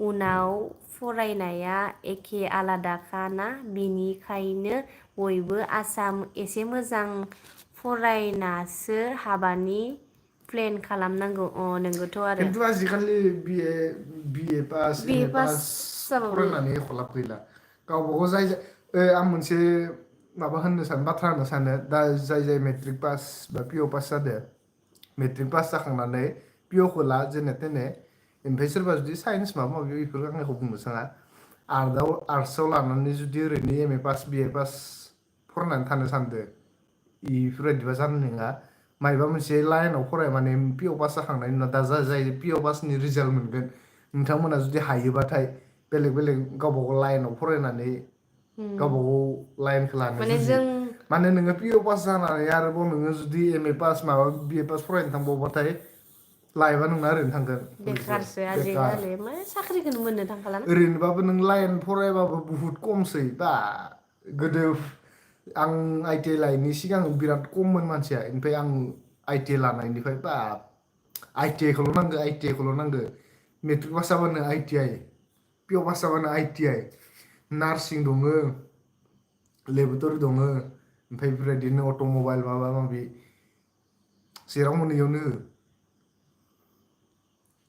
उनाव फरायनाया एखे आलादाखा ना बिनिखायनो बयबो आसाम एसे मोजां फरायनासो हाबानि प्लेन खालामनांगौ नोंगौथ' आरो खिन्थु आजिखालि बिए पास एम बिए ए पास पास जाबाबो फरायनानै एख' लाब गैला गावबागाव जाय आं मोनसे माबा होननो सानो बाथ्रा होननो सानो दा जाय मेट्रिक पास बा पिअ पास जादों मेट्रिक पास जाखांनानै पिअखौ ला जेने थेने ओमफ्राय सोरबा जुदि साइन्स माबा माबि बेफोरखौ आं एख' बुंनो साना आर्टसआव लानानै जुदि ओरैनो M A pass BA pass फरायनानै थानो सानदो इफोरबायदिबा जानाय नङा मायबा मोनसे लाइनाव फराय माने पिअ पास जाखांनायनि उनाव दा जाय पिअ पासनि रिजाल्ट मोनगोन नोंथांमोना जुदि हायोबाथाय बेलेग गावबा गाव लाइनाव फरायनानै गावबा गाव लाइनखौ लानो माने जुजि जों माने नोङो पिअ पास जानानै आरोबाव नोङो जुदि एम ए पास माबा बिए पास फरायनो थांबावबाथाय लाइफआ नोंना ओरैनो थांगोन बेखारसो बेकार आजिखालि मा साख्रिखौनो मोननो थांखालाना ओरैनोबाबो नों लाइन फरायबाबो बुहुत खमसै बा गोदो आं आइटि आइ लाइननि सिगां बिराद खममोन मानसिया ओमफ्राय आं आइटि आइ लानायनिफ्राय बा आइटि आइखौल' नांगौ आइटि आइखौल' नांगौ मेट्रिक पास जाबानो आइटि आइ पिअ पास जाबानो आइटि आइ नार्सिं दङ लेबरेटरि दङ ओमफ्राय बेफोरबायदिनो अट'मबाइल माबा माबि जेराव मोनो इयावनो हो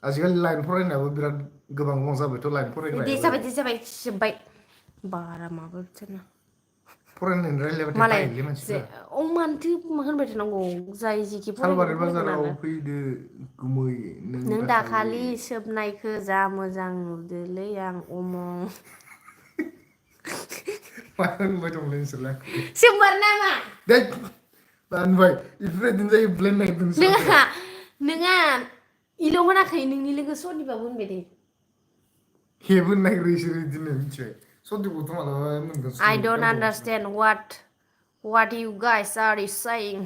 आजिखालि लाइन फरायनायाबो बिराद गोबां जाबायथ' लाइन दे फरायग्रायाबो जाबाय जोब्बाय बारा माबा बिदिनो फरायनायनि रायलायबाथाय मालाय बायोलै जे मानसिफ्रा मानोथो होनबाय थानांगौ जाय जिखि फरायदों सालबारि फरायगोन बाजाराव आरो फैदो गुमै नों दाखालि दाखालि सोबनायखौ जा मोजां नुदोलै आं मा होनबाय दंलै नोंसोरलाय आंखौ सोंमार नामा दैट होनबाय बेफोरबायदिनो जायो ब्लेन नागिरदों नोंसोर आंखौ नोङा इल' होनाखै नोंनि लोगो सनिबाबो होनबाय दे हेबो होननो नागिरो इसोरो बिदिनो मिथिबाय सन्देखौथ' मालाबा मोनगोन I don't गारबावगोनसो understand what you guys are saying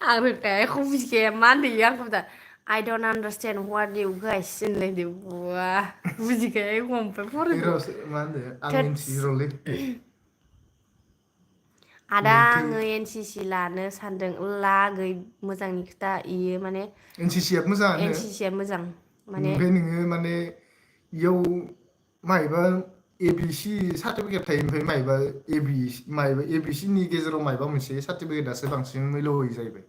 आं रोंखाया एख' बुजिखाया मा होनदों इयो आंखौ दा I don't understand what you guys होनलायदों बा बुजिखाया एख' ओमफ्राय फरायदों मा होनदों आं थोदस एनसि रलै आदा नोंथो आङो एनसिसि लानो सानदों लागै मोजांनि खोथा इयो माने एनसिसिया मोजाङानो एनसिसिया मोजां माने ओमफ्राय नोङो माने इयाव मायबा एबिसि सार्टिफिकेट थायो ओमफ्राय मायबा एबिसिनि गेजेराव मायबा मोनसे सार्टिफिकेटआसो बांसिन मैल्य होयो जाहैबाय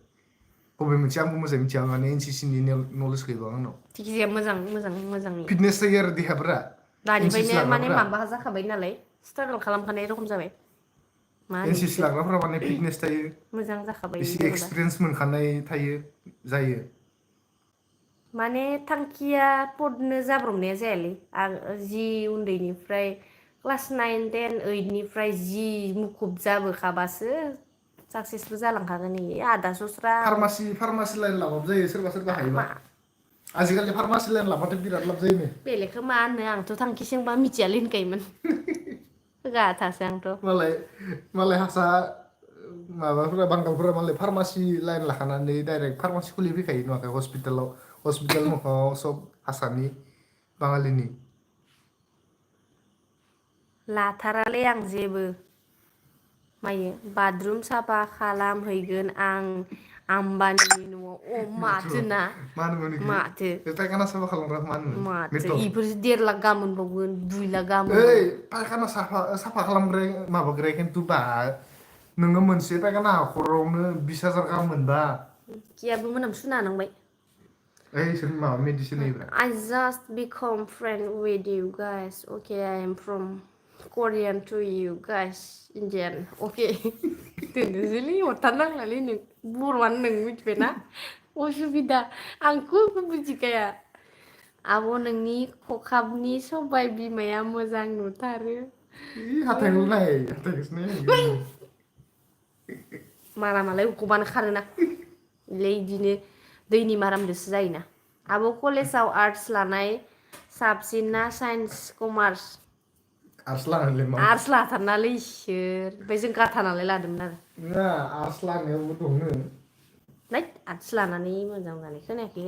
बबे मोनसे आंबो मोजाङै मिथिया माने एनसिसिनि नलेज गैया आंनाव जायखिजाया मोजाङै फिटनेस जायो आरो देहाफोरा एनसिसि दानिफ्रायनो माने लाग्राफोरा माबा जाखाबाय नालाय स्ट्रागोल खालामखानाय रखम जाबाय मा होनो एनसिसि बिखो लाग्राफोरा माने फिटनेस थायो मोजां जाखाबाय एसे जेनेबा एक्सपिरियेन्स मोनखानाय थायो जायो माने थांखिया पदनो जाब्रबनाया जायालै जि उन्दैनिफ्राय क्लास 9, 10, 8निफ्राय जि मुखुब जाबोखाबासो साक्सेसबो जालांखागोन इयो आदा सस्रा फार्मासि लाइन लाबाबो जायो सोरबा हायोबा मा आजिखालि फार्मासि लाइन लाबाथाय बिराद लाब जायोनो बेलेगखौ मा होनो आंथ' थांखिसोंबा मिथियालै होनखायोमोन होगाथासो आंथ' मालाय हारसा माबाफोरा बांगालफोरा मालाय फार्मासि लाइन लाखानानै डाइरेक्ट फार्मासि खुलिफैखायो नुवाखै हस्पिटाल मोखाङाव सब हारसानि बाङालिनि लाथारालै आं जेबो मायो बाथरुम साफा खालामहैगोन आं आम्बानिनि न'आव माथो ना मा होनोमोन बेखौ माथो बे पायखाना साफा खालामग्राखौ मा होनोमोन मेटर इफोरसो 1.5 लाख गाहाम मोनबावगोन 2 लाख गाहाम ओइ मोनबावगोन पायखाना साफा खालामग्राया माबाग्राया खिन्थु बा नोङो मोनसे पायखाना हाखरावनो 20,000 गाहाम मोनबा खियाबो मोनामसुनो हानांबाय ओइ इसोर माबा medicine होयोब्रा I just become friend with you guys okay I am from Korean to you guys Indian okay दोननोसैलै हरथारनांलालै नों बर'आनो नों मिथिबायना असुबिदा आंखौ बुजिखाया आब' नोंनि खखाबनि सबाय बिमाया मोजां नुथारो हाथायखौल' नाय हाथायखौसो नायनांगौ मारामालाय गबानो खारोना इदिनो दैनि मारामदोसो जायोना आब' कलेजाव आर्टस लानाय साबसिन ना साइन्स कमार्स आर्टस लानानैलाय मा आर्टस लाथारनालै इसोर ओमफ्राय जों गारथारनालाय लादोंमोन आरो नङा आर्टस लानायावबो दङो नै आर्टस लानानै मोजां जानाय खोनायाखै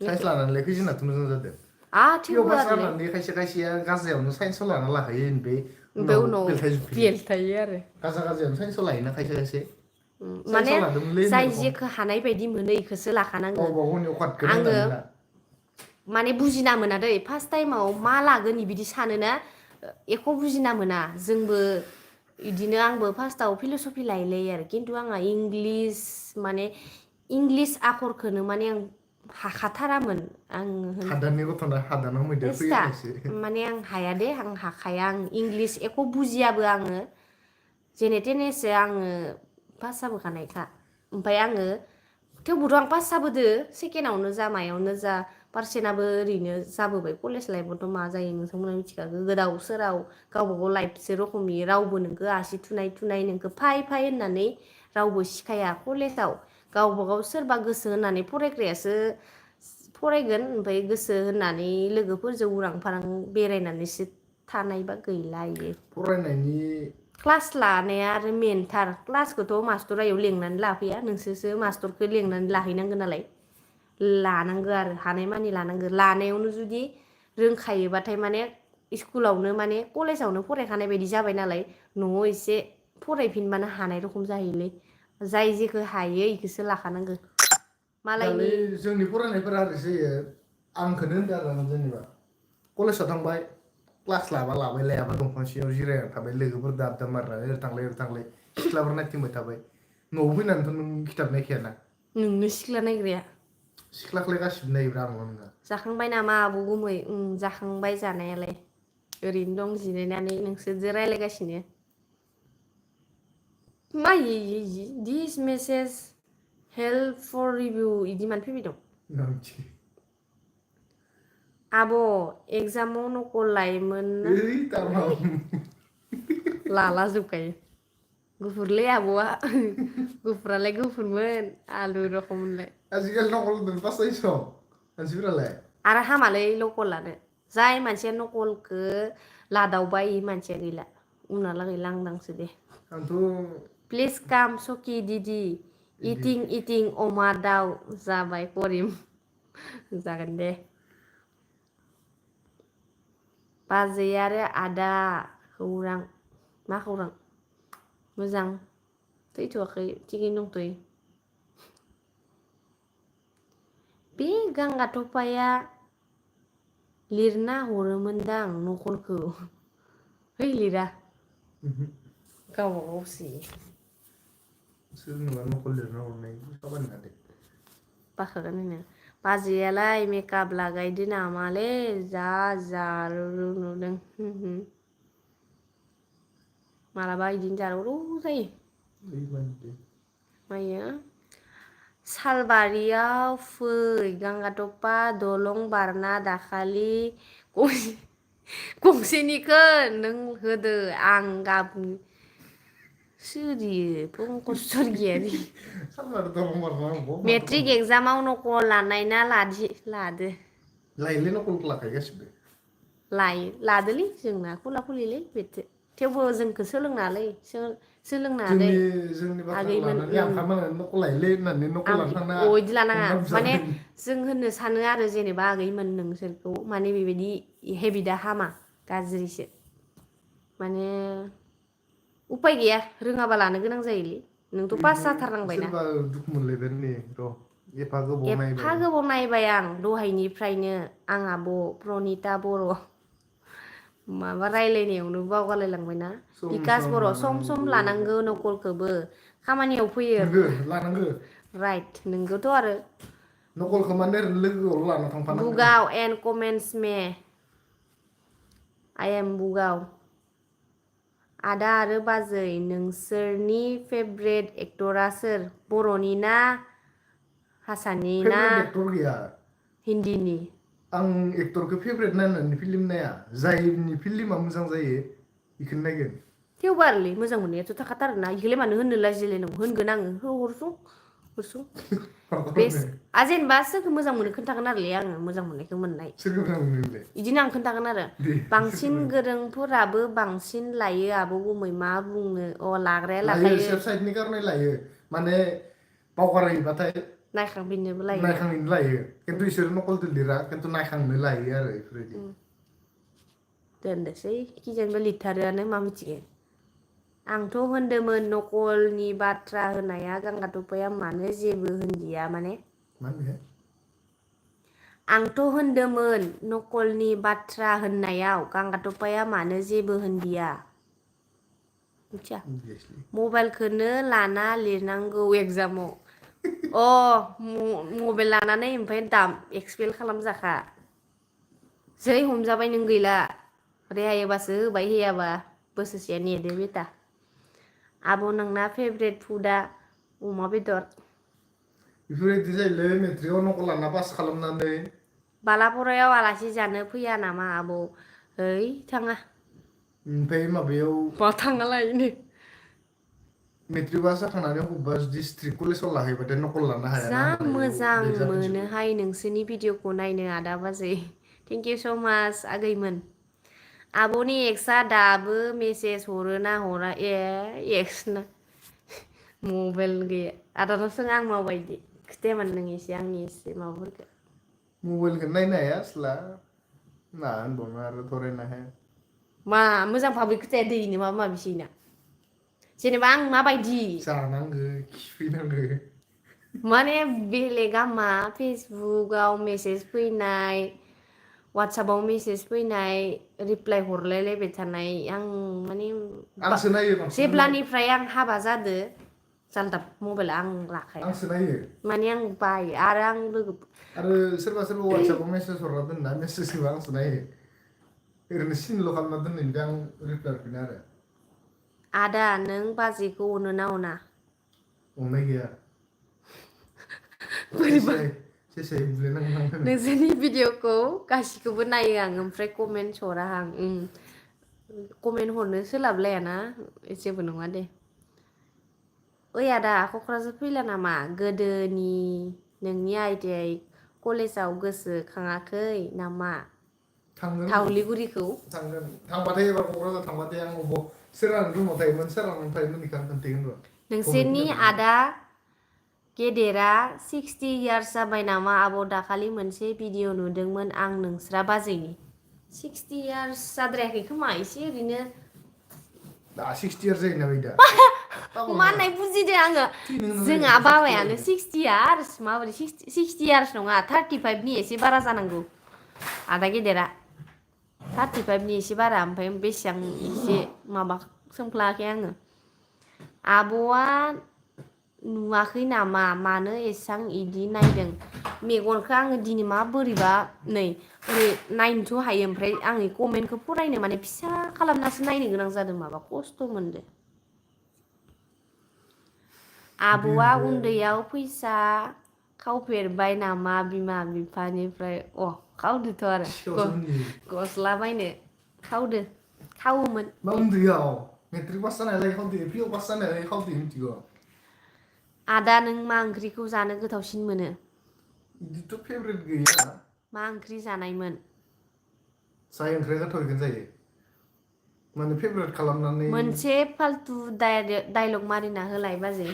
साइन्स लानानैलाय खैजोनाथो मोजां जादों पिअ थेवबो पास आरोलै जानानै खायसे खायसेया गाज्रियावनो साइन्सआव लाना लाखायो ओमफ्राय ओमफ्राय उनाव उनाव बेलथाय जोबफिनो बेलथायो आरो गाजा गाजायावनो साइन्सआव लायोना खायसे खायसे माने साइन्सआव लादोंमोनलै होननाय जाय रखम जेखौ हानाय बायदि मोनो इखौसो लाखानांगो गावबा गावनि अकादखौ आङो नायनानै ला माने बुजिना मोना दै फार्स्ट टाइमाव मा लागोन बिदि सानोना एख' बुजिना मोना जोंबो इदिनो आंबो फार्स्टआव फिल'सफि लायलायो आरो खिन्थु आंहा इंलिस माने इंलिस आखरखौनो माने आं हाखाथारामोन आं हादाननि गथ'ना हादानाव मैदेर फैयो एस्था होननायसो माने आं हाया दे आं हाखाया आं इंलिस एख' बुजियाबो आङो जेने थेनेसो आङो पास जाबोखानायखा ओमफ्राय आङो थेवबोथ' आं पास जाबोदो सेकेन्डआवनो जा मायावनो जा पारसेन्टआबो ओरैनो जाबोबाय कलेज लाइफआवथ' मा जायो नोंथांमोना मिथिखागौ गोदाव सोराव गावबा गाव लाइफसो रखमनि रावबो नोंखौ आसि थुनाय थुनाय नोंखौ फाय फाय होननानै रावबो सिखाया कलेजाव गावबा गाव सोरबा गोसो होनानै फरायग्रायासो फरायगोन ओमफ्राय गोसो होनानै लोगोफोरजों उरां फारां बेरायनानैसो थानायबा गैला इयो फरायनायनि क्लास लानाया आरो मेनथार क्लासखौथ' मास्टरा इयाव लेंनानै लाफैया नोंसोरसो मास्टरखौ लेंनानै लाहैनांगोन नालाय लानांगौ आरो हानायमानि लानांगौ लानायावनो जुदि रोंखायोबाथाय माने स्कुलावनो माने कलेजावनो फरायखानाय बायदि जाबाय नालाय न'आव एसे फरायफिनबानो हानाय रखम जाहैलै जाय जेखौ हायो इखौसो लाखानांगौ दालाय मालायनि जोंनि फरायनायफोरा ओरै जायो आंखौनो होनदों आरो जेनेबा कलेजाव थांबाय क्लास लाबा लाबाय लायाबा दंफां सिङाव जिरायना थाबाय लोगोफोरजों आडा मारिना ओरै थांलाय ओरै थांलाय सिख्लाफोर नायथिंबाय थाबाय न'आव फैनानैथ' नों खिथाब नायखायाना नोंनो सिख्ला नायग्राया सिख्लाखौलाय गासिबो नायोब्रा आंल' नङा जाखांबाय नामा आब' गुमै जाखांबाय जानायालाय ओरैनो दं जिरायनानै नोंसोरजों रायज्लायगासिनो मा दिस मेसेज हेल्प फर रिभिउ इदि मानो फैबाय दं आब' एगजामाव नकल लायोमोन ना लाला जोबखायो गुफुरलै आब'आ गुफुरालाय गुफुरमोन आलु रखममोनलाय आजिखालि नकल पास जायोस' मानसिफोरालाय आरो हामालै नकल लानो जाय मानसिया नकलखौ लादावबाय इ मानसिया गैला उनहालागै लांदांसो दे आंथ' प्लिज काम सखि दिदि इदि इटिं इटिं अमा दाउ जाबाय करिम जागोन दे बाजै आरो आदा खौरां मा खौरां मोजां थैथ'वाखै थिगैनो दंथ'यो बे गांगाथफाया लिरना हरोमोनदां नकलखौ है लिरा गावबा गावसो सोरनोबा नकल लिरना हरनाय खामानि नङा दे बाखागोन होनो बाजैयालाय मेकआप लागायदो नामालै जा जारु नुदों मालाबा इदिनो जारौ जायो मायो सालबारियाव फै गांगाथफा दलं बारना दाखालि गंसेनिखौ नों होदो आं गाबोन सोर इयो पंकज सर्गियारि मेट्रिक एगजामाव नकल लानाय ना लादो लायोलै नकलखौ लाखायो गासिबो लायो लादोलै जोंना खुला खुलिलै बेथो थेवबो जोंखौ सोलोंनालै सोलोंनादै जोंनि बाथ्राखौ आगैमोन लानानै आमफ्राय नकल लायोलै होननानै नकल लानो थांनाङा इदि लानाङा हमना माने बुजागोन जों होननो सानो आरो जेनेबा आगैमोन नोंसोरखौ माने बेबायदि हेबिटआ हामा गाज्रिसो माने उफाय गैया रोङाबा लानो गोनां जायोलै नोंथ' पास जाथारनांबायना सोरबा दुखु मोनलायगोन नै र' एफा गोबाव एफा नायबाय गोबाव नायबाय आं दहायनिफ्रायनो आं आब' प्रनिता बर' माबा रायलायनायावनो बावगारलायलांबायना सम बिकास बर' सम सम लानांगौ लानांगौ नकलखौबो खामानियाव फैयो नोंगो लानांगो राइट नोंगौथ' आरो नकलखौ माने ओरैनो लोगोआवल' लाना थांफानांगौ बुगाव and comments me I am बुगाव आदा आरो बाजै नोंसोरनि फेभरेट एक्टरा सोर बर'नि ना हासानि ना फेभरेट एक्टर गैया हिन्दीनि आं एक्टरखौ फेभरेट नायनानै फिल्म नाया जायनि फिल्मा मोजां जायो बेखौनो नायगोन थेवबो आरोलै मोजां मोननायाथ' थाखाथारोना इखौलाय मानो होननो लाजिलायनांगौ होनगोन आङो हरसुं बेस जेनेबा सोरखौ मोजां मोनो खोन्थागोन आरोलै आङो मोजां मोननायखौ मोननाय सोरखौ मोजां मोनो नोंलाय इदिनो आं खोन्थागोन आरो दे बांसिन गोरोंफोराबो बांसिन लायो आब' गुमै मा बुंनो लाग्राया लायो लाखायो सेफ साइडनि कारने लायो माने बावगारहैबाथाय नायखांफिननोबो लायो नायखांनोबो लायो खिन्थु इसोर नकलदो लिरा खिन्थु नायखांनो लायो आरो इफोरबायदि दोनदोसै खिजानबा लिरथारोआनो मा मिथिगोन आंथ' होनदोंमोन नकलनि बाथ्रा होनाया गांगा थफाया मानो जेबो होनदिया माने मा होनखो आंथ' होनदोंमोन नकलनि बाथ्रा होननायाव गांगा थफाया मानो जेबो होनदिया मिथिया मबाइलखौनो लाना लिरनांगौ एगजामाव मबाइल लानानै ओमफ्राय एक्सपेल खालामजाखा जै हमजाबाय नों गैला रेहायोबासो होबाय होयाबा बोसोरसेया नेदो बेटा आब' नोंना फेभरेट फुडा अमा बेदर बेफोरबायदि जायोलै मेट्रिकआव नकल लाना पास खालामनानै बालापरायाव आलासि जानो फैया नामा आब' है थाङा ओमफ्राय माबायाव बहा थाङा लायनो मेट्रिक पास जाखांनानै बबेबा डिस्ट्रिक्ट कलेजाव लाहैबाथाय नकल लानो हायाना जा हानायाव मोजां लेट जाफिनजोबो मोनोहाय नोंसोरनि भिडिअखौ नायनो आदा बाजै थेंक इउ स' माच आगैमोन आब'नि एक्सआ दाबो मेसेज हरो ना हरा एक्स ना मबाइल गैया आदानाव सों आं माबायदि खिथायामोन नों एसे आंनि एसे माबाफोरखौ मबाइलखौ नायनो हाया आसला मा होनबावनो आरो फरायनो हाया मा मोजां भाबै खोथाया दैनो माबा माबिसै ना जेनेबा आं माबायदि जानांगो खिफैनांगो माने बेलेगा मा फेसबुकआव मेसेज फैनाय वाट्सएपआव मेसेज फैनाय रिप्लाय हरलायलायबाय थानाय आं माने आंसो नायो बांसिनानो जेब्लानिफ्राय आं हाबा जादो जालदाब मबाइल आं लाखाया आंसो नायो माने आं बायो आरो आं लोगो आरो सोरबा सोरबा वाट्सएपआव मेसेज हरना दोनना मेसेज होबा आंसो नायो ओरैनो सिनल' खालामना दोननायनिफ्राय आं रिप्लाय हरफिना आरो आदा नों बाजैखौ अनो ना अना अननाय गैया बोरैबा सेसाय बुलायनांगौ नोंसोरनि भिडिअखौ गासिखौबो नायो आं ओमफ्राय कमेन्ट हरा आं कमेन्ट हरनो सोलाबलायाना जेबो नङा दे ओइ आदा क'क्राझार फैला नामा गोदोनि नोंनि आइडियाय कलेजाव गोसोखाङाखै नामा थांगोन थावलिगुरिखौ थांगोन थांबाथाय एबार क'क्राझार थांबाथाय आं सोरांनि रुमाव थायोमोन सोरां थायोमोन बेखौ आं खोन्थागोन र' नोंसोरनि आदा गेदेरा 60 इयार्स जाबाय नामा आब' दाखालि मोनसे भिडिअ नुदोंमोन आं नोंस्रा बाजैनि 60 इयार्स जाद्रायाखै खोमा एसे ओरैनो दा 60 इयार्स जायो ना दा माननाय बुजिदो आङो जोंहा जायोना 60 बाबायानो 60 इयार्स माबोरै 60 इयार्स नङा 35 नि एसे बारा जानांगौ आदा गेदेरा 35 नि एसे बारा ओमफ्राय बेसेबां एसे माबा सोंफ्लाङाखै आङो आब'आ नुवाखै नामा मानो एसां इदि नायदों मेगनखौ आङो दिनै मा बोरैबा नै ओरै नायनोथ' हायो ओमफ्राय आं कमेन्टखौ फरायनो माने फिसा खालामनासो नायनो गोनां जादों माबा खस्थ' मोनदो आब'आ उन्दैयाव फैसा खावफेरबाय नामा बिमा बिफानिफ्राय खावदोथ' आरो गस्ला बायनो खावोमोन मा उन्दैयाव मेट्रिक पास जानायलाय खावदो पिअ पास जानायलाय खावदो मिथिगौ आदा नों मा ओंख्रिखौ जानो गोथावसिन मोनो बिदिथ' फेभरेट गैया मा ओंख्रि जानायमोन जाय ओंख्रिया गोथाव बेखौनो जायो माने फेभरेट खालामनानै मोनसे फालतु डायलग मारिना होलाय बाजै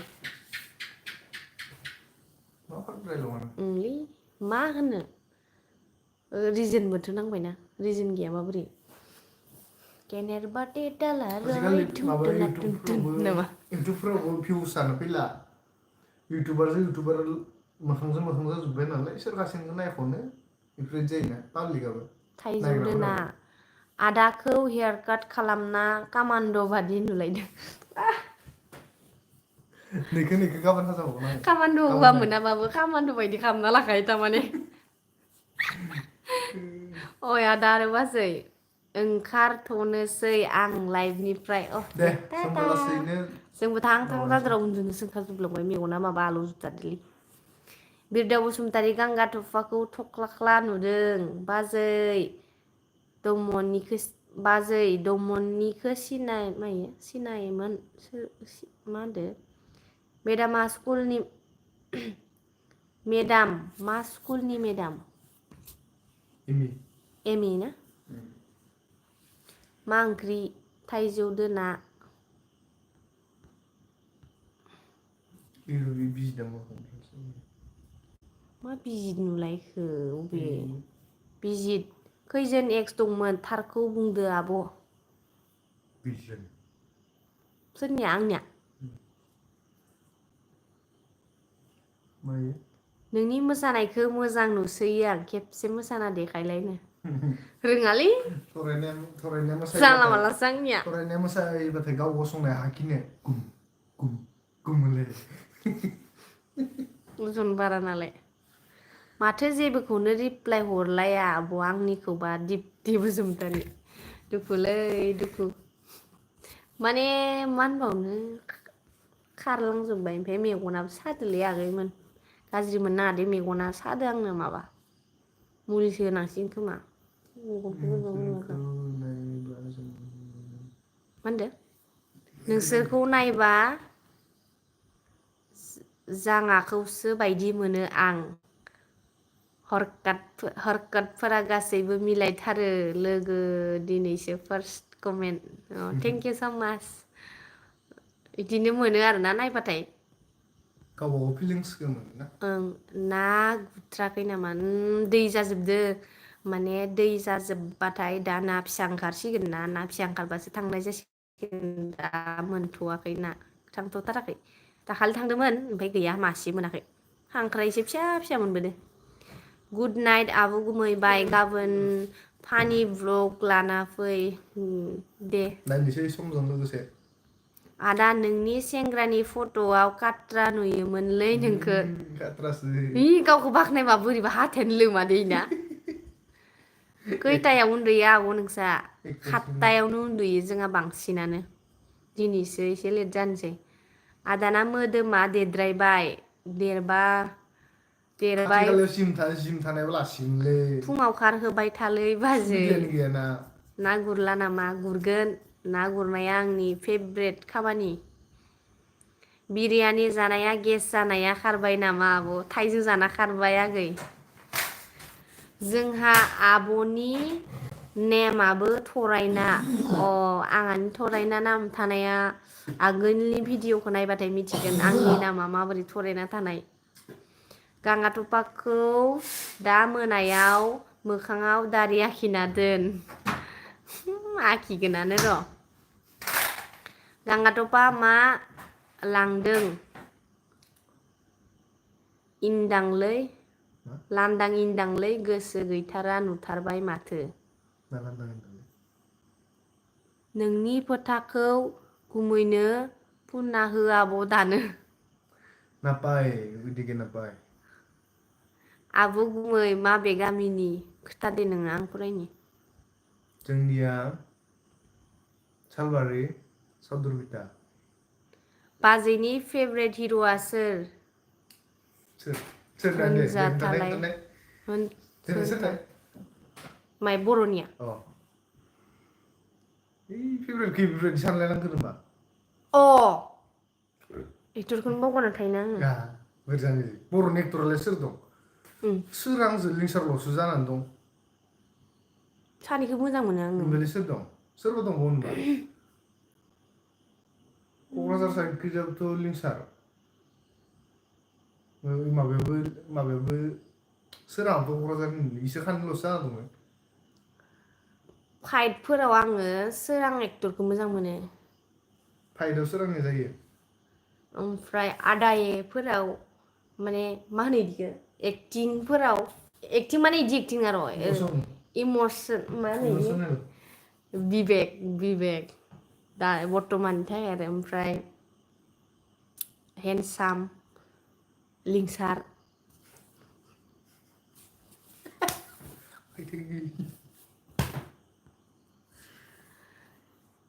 मा फालतु डायलग ओंलै मा होनो रिजोनबोथ' नांबायना रिजोन गैयाबा बोरै केनेर बाटे टाला आजिखालि रय थुन माबा थुना थुन थुन नामा इउटुबफोरावबो भिउसआनो फैला इउटुबारजों इउटुबार मोखांजों मोखां जाजोब्बाय नालाय सोर गासिनिखौ नायख'नो बेफोरबायदि जायोना पाब्लिकआबो थाइजौ दोना आदाखौ हेयार काट खालामना कामान्ड' बादि नुलायदों नैखो गाबोन हाजाबावगोन आं कामान्ड' हौवा मोनाबाबो कामान्ड' बायदि खालामना लाखायो थारमाने अय आदा आरो बाजै ओंखारथ'नोसै आं लाइभनिफ्राय दे टाटा जोंबो लासैनो जोंबो थां माबानोसै जाद्रायाव उन्दुनोसो ओंखारजोबलांबाय मेगना माबा आलौ जोबथारदोलै बिरदाव बसुमतारी गांगा थफाखौ थख्लाख्ला नुदों बाजै दमनिखो सिनायोमोन मा होनदो मेदाम मा स्कुलनि मेदाम एमि ना मा ओंख्रि थाइजौ दोना मा बिजित नुलायखो अबे बिजित खैजोन एक्स दंमोन थारखौ बुंदो आब' सोरनिया आंनिया नोंनि मोसानायखौ मोजां नुसोयो आं खेबसे मोसाना देखायलायनो रोङालै जाला मालासो आंनिया फरायनाया मोसायोबाथाय गाव गसंनाय हाखिनो गुम गुम गुम होनलायो ओजन बारा नालाय माथो जेबोखौनो रिप्लाय हरलाया आब' आंनिखौबा दिप्ति बसुमतारी दुखुलै दुखु माने मा होनबावनो खारलांजोब्बाय ओमफ्राय मेगनाबो सादोलै आगैमोन गाज्रि मोननो नाङा दे मेगना सादो आंनो माबा मुलिसो होनांसिगोन खोमा मा होनदो नोंसोरखौ नायबा जाङाखौसो बायदि मोनो आं हरकातफोरा गासैबो मिलायथारो लोगो दिनैसो फार्स्ट कमेन्ट थेंक इउ स' माच बिदिनो मोनो आरोना नायबाथाय गावबागाव फिलिंसखौ मोनो ना ना गुथ्राखै नामा दै जाजोबदो माने दै जाजोबबाथाय दा ना फिसा ओंखारसिगोन ना फिसा ओंखारबासो थांनाय जासिगोन दा मोनथ'वाखै ना थांथ'थाराखै दाखालि थांदोंमोन ओमफ्राय गैया मासे मोनाखै खांख्राइसो फिसा फिसा मोनबोदो गुड नाइट आब' गुमै बाय गाबोन फानि ब्लग लाना फै दे नायनोसै समजों लोगोसे आदा नोंनि सेंग्रानि फट'आव काट्रा नुयोमोनलै नोंखो काट्रासो गावखौ बाख्नायबा बोरैबा हाथायानो लोमादै ना खैथायाव उन्दुयो आब' नोंसा 7टायावनो उन्दुयो जोंहा बांसिनानो दिनैसो एसे लेट जानोसै आदाना मोदोमा देरद्रायबाय देरबाय खाथि जिम थानायबा लासिगोनलै फुङाव खारहोबाय थालै बाजै सुबिदायानो गैयाना ना गुरला नामा गुरगोन ना गुरनाया आंनि फेभरेट खामानि बिरियानि जानाया गेस जानाया खारबाय नामा आब' थाइजौ जाना खारबाय आगै जोंहा आब'नि नेमाबो थरायना आंहानि थरायना नाम थानाया आगोलनि भिडिअखौ नायबाथाय मिथिगोन आंनि नामा माबोरै थरायना थानाय गांगाथफाखौ दा मोनायाव मोखाङाव दारि आखिना दोन आखिगोनानो र' गांगाथफा मा लांदों लांदां इनदांलै गोसो गैथारा नुथारबाय माथो नोंनि फोथाखौ गुमैनो फुनना हो आब' दानो नापाय बिदिगे नापाय आब' गुमै माबे गामिनि खोथादे नोङो आं फरायनि जोंनिया सालबारि सदरबिटा बाजैनि फेभरेट हिर'आ सोर होनजाथालाय माय बर'निया फेभरेट सानलायनांगौ नामा एक्टरखौनो बावगारना थायोना आङो बर'नि एक्टरालाय सोर दं सोरांजों लिंसारल'सो जानानै दं सानैखौ मोजां मोनो आङो ओमफ्राय सोर दं सोरबा दंबावो होनबा क'क्राझार साइडखैजाबोथ' लिंसार माबायाबो सोराङाबोथ' क'क्राझारनि इसोर खानैल'सो जाना दंमोन फाइटफोराव आङो सोरां एक्टरखौ मोजां मोनो फाइटआव सोरांनिया जायो ओमफ्राय आदायेफोराव माने मा होनो बिदिखौ एक्टिं माने बिदि एक्टिं आरो इमसन मा होनो बिबेक दा बर्थमाननि थाखाय आरो ओमफ्राय हेन्डसाम लिंसार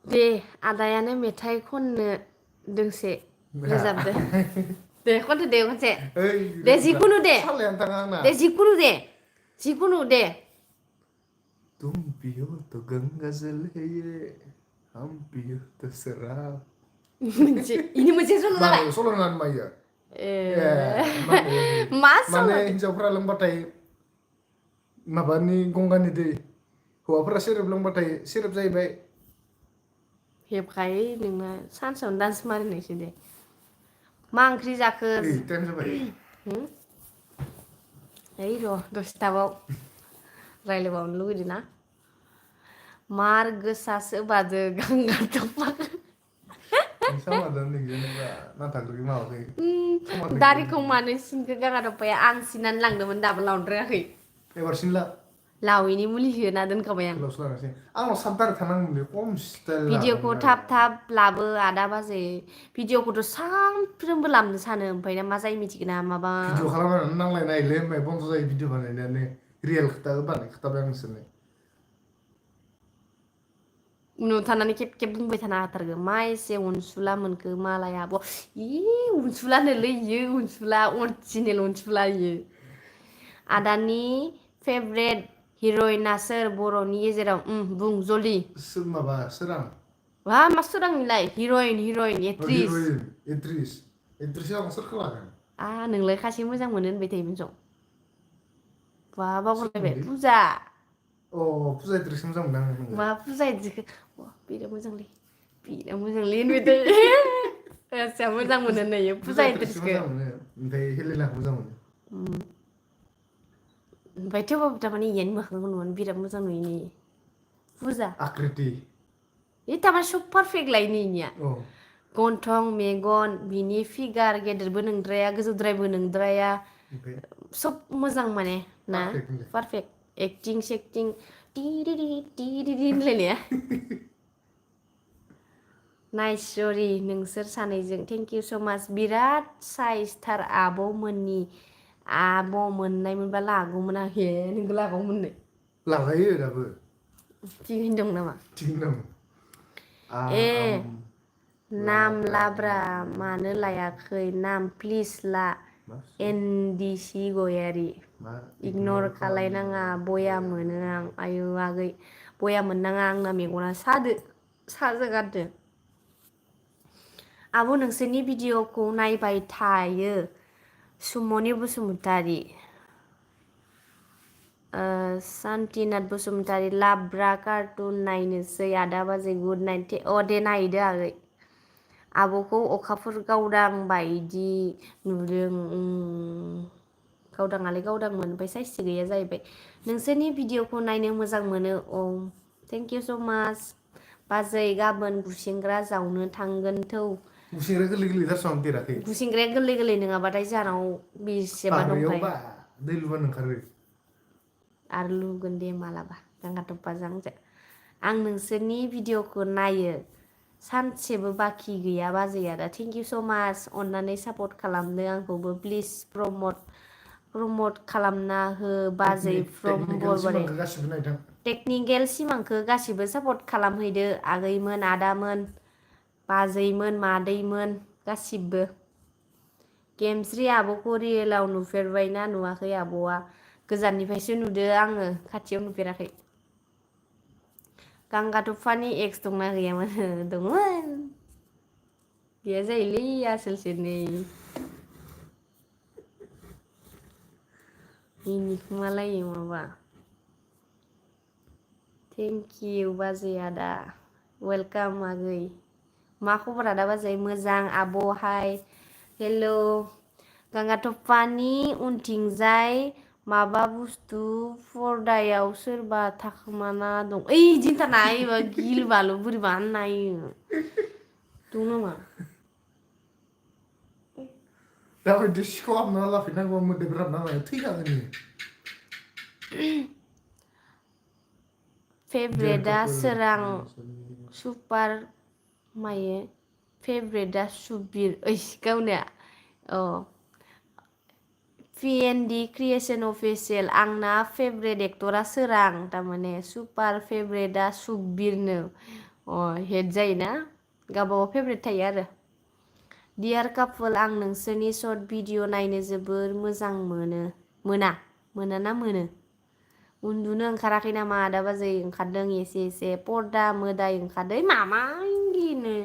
दे आदायानो मेथाइ खननो दोंसे रोजाबदो दे खनसे दे खनसे ओइ दे जिखुनु दे सालायानो थाङा आंना दे जिखुनु दे तुम पियो तो गंगा जल है ये हम पियो तो शराब इनि मोनसे सल' जाबाय माने सल' नङा मायो मा माने सल' हिनजावफ्रा लोंबाथाय माबानि गंगानि दै हौवाफोरा सेरेब लोंबाथाय सेरेब जाहैबाय हेबखायो नोंना सानसेयावनो दान्स मारिनायसो दे मा ओंख्रि जाखो ओइ टाइम जाबाय ओइ र' दसे थाबाव रायज्लायबावनो लुगैदों ना मार गोसासो बादो गांगा थफाखो सामादों जेनेबा नाथाग्रोखै माबाखै दारिखौ मानो सिनखो गांगा थफाया आं सिननानै लांदोंमोन दाबो लावद्रायाखै एबार सिनला लावैनि मुलि होना दोनखाबाय आं गोलावसो लानोसै आंनाव साबदारि थानांगौमोनलै खम स्टाइल भिडिअखौ थाब थाब लाबो आदा बाजै भिडिअखौथ' सानफ्रोमबो लाबनो सानो ओमफ्राय मा जायो मिथिगोना माबा भिडिअ खालामनानै नांलायनायलै ओमफ्राय बन्द' जायो भिडिअ बानायनायानो रियेल खोथा बानाय खोथाबाय आं नोंसोरनो उनाव थानानै खेब खेब बुंबाय थानो हाथारगो मा एसे अनसुला मोनखो मालाय आब' अनसुलानोलै इयो अनसुला अरिजिनेल अनसुला इयो आदानि फेभरेट हिर'इना सोर बर'नि गेजेराव बुं जलदि सोर माबा सोरां मा सोरां इलाय हिर'इन एक्ट्रिस हिर'इन एक्ट्रिसआव आं सोरखौ लागोन नोंलाय खासे मोजां मोनो होनबाय थायोमोन ज' बावगारलायबाय सोरमोनलै फुजा फुजा एक्ट्रिसखौ मोजां मोनो आं नोङो मा फुजा एक्ट्रिसखौ बिराद मोजांलै होनबाय थायो आस्सा मोजां मोनो नै फुजा एक्ट्रिसखौ एक्ट्रिसखौ मोजां मोनो ओमफ्राय हेलेनाखौ मोजां मोनो ओमफ्राय थेवबाबो थारमाने इयानि मोखांखौ नुनानै बिराद मोजां नुयो फुजा आकृति थारमाने सब पारफेक्ट लायनो इनिया गन्थं मेगन बिनि फिगार गेदेरबो नोंद्राया गोजौद्रायबो नोंद्राया सब मोजां माने ना पारफेक्ट एक्टिं सेक्टिं टिरिरि होनलायनाया नाइसरि नोंसोर सानैजों थेंक इउ स' माच बिराद साइसथार आब'मोननि आब' मोननाय मोनबा लागौमोन आं नोंबो लागौमोननो लागायो दाबो थिगैनो दं नामा थिगैनो दं नाम लाब्रा मानो लायाखै नाम प्लिज ला एनडिसि गयारि इगनर खालायनाङा बया मोनो आं आयु आगै बया मोननाङा आंना मेगना साजोगारदो आब' नोंसोरनि भिडिअखौ नायबाय थायो सुमनि बसुमतारी सान्तिनाथ बसुमतारी लाब्रा कार्टुन नायनोसै आदा बाजै गुड नाइट दे नायदो आगै आब'खौ अखाफोर गावदां बायदि नुदों गावदाङालाय गावदांमोन ओमफ्राय साइससो गैया जाहैबाय नोंसोरनि भिडिअखौ नायनो मोजां मोनो थेंक इउ स' माच बाजै गाबोन गुसेंग्रा जावनो थांगोन थौ गुसेंग्राया गोरलै गोरलैथारसं आं देराखै गुसेंग्राया गोरलै गोरलै नङाबाथाय जाहानाव बेसेबा दंखायो बारियावबा दै लुबानो ओंखारो आरो लुगोन दे मालाबा गांगा थफाजों आं नोंसोरनि भिडिअखौ नायो सानसेबो बाखि गैया बाजैया दा थेंक इउ स' माच अननानै सापर्ट खालामदो आंखौबो प्लिज प्रमट खालामना हो बाजै फ्रम बरबारि टेकनिकेल सिमांखौ गासिबो सापर्ट खालामहैदो आगैमोन आदामोन बाजैमोन मादैमोन गासिबो गेमस्रि आब'खौ रियेलाव नुफेरबायना नुवाखै आब'आ गोजाननिफ्रायसो नुदो आङो खाथियाव नुफेराखै गांगा थफानि एक्स दंना गैयामोन दंमोन गैया जायोलै आसोलसो नै मिनिखुमालायो माबा थेंक इउ बाजै आदा वेलकाम आगै मा खबर आदा बाजै मोजां आब' हाय हेल' गांगा थफानि उनथिंजाय माबा बुस्थु पर्दायाव सोरबा थाखोमाना दं ओइ दिन्थाना एबा गिलु बालु बोरैबा नायो दं नामा दाबायदि सिखाव हाबना लाफैनांगौ मोदैफोर हाबना लायो थैखागोन फेभरेटआ सोरां सुपार मायो फेभरेटआ सुबिर गावनिया पिएनडि क्रिएसन अफिसियेल आंना फेभरेट एक्टरा सोरां थारमाने सुपार फेभरेटआ सुबिरनो हेड जायोना गावबागाव फेभरेट थायो आरो डियार कापोल आं नोंसोरनि शर्ट भिडिअ नायनो जोबोर मोजां मोनो उन्दुनो ओंखाराखै नामा आदा बाजै ओंखारदों एसे पर्दा मोदाय ओंखारदों मामा इंगिनो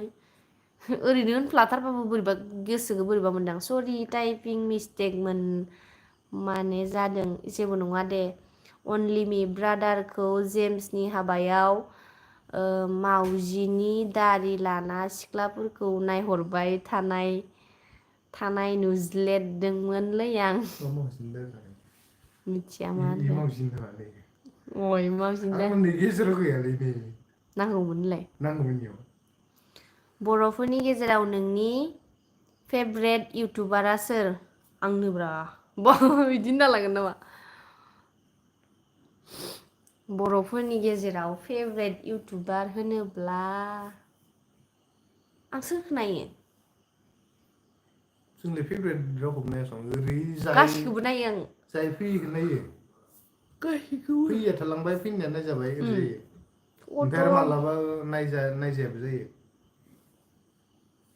ओरैनो होनफ्लाथारबाबो बोरैबा गोसोखौ बोरैबा मोनदां सरि टाइपिं मिस्टेकमोन माने जादों जेबो नङा दे अनलि मि ब्रादारखौ जेम्सनि हाबायाव मावजिनि दारि लाना सिख्लाफोरखौ नायहरबाय थानाय नुज्लेदोंमोनलै आं मिथिया मा होनदों अय मावजिनि आंनि गेजेराव गैयालै नै नांगौमोनलाय नांगौमोन इयाव बर'फोरनि गेजेराव नोंनि फेभरेट इउटुबारा सोर आंनोब्रा बिदि होनना लागोन नामा बर'फोरनि गेजेराव फेभरेट इउटुबार होनोब्ला आं सोरखौ नायो जोंनि फेभरेट रावखौबो नायसं ओरै गासिखौबो नायो आं जाय फैयोखौ नायो गासिखौबो फैया थालांबाय फैनाया नायजाबाय ओरै जायो अथ' ओमफ्राय आरो मालाबा नायजायाबो जायो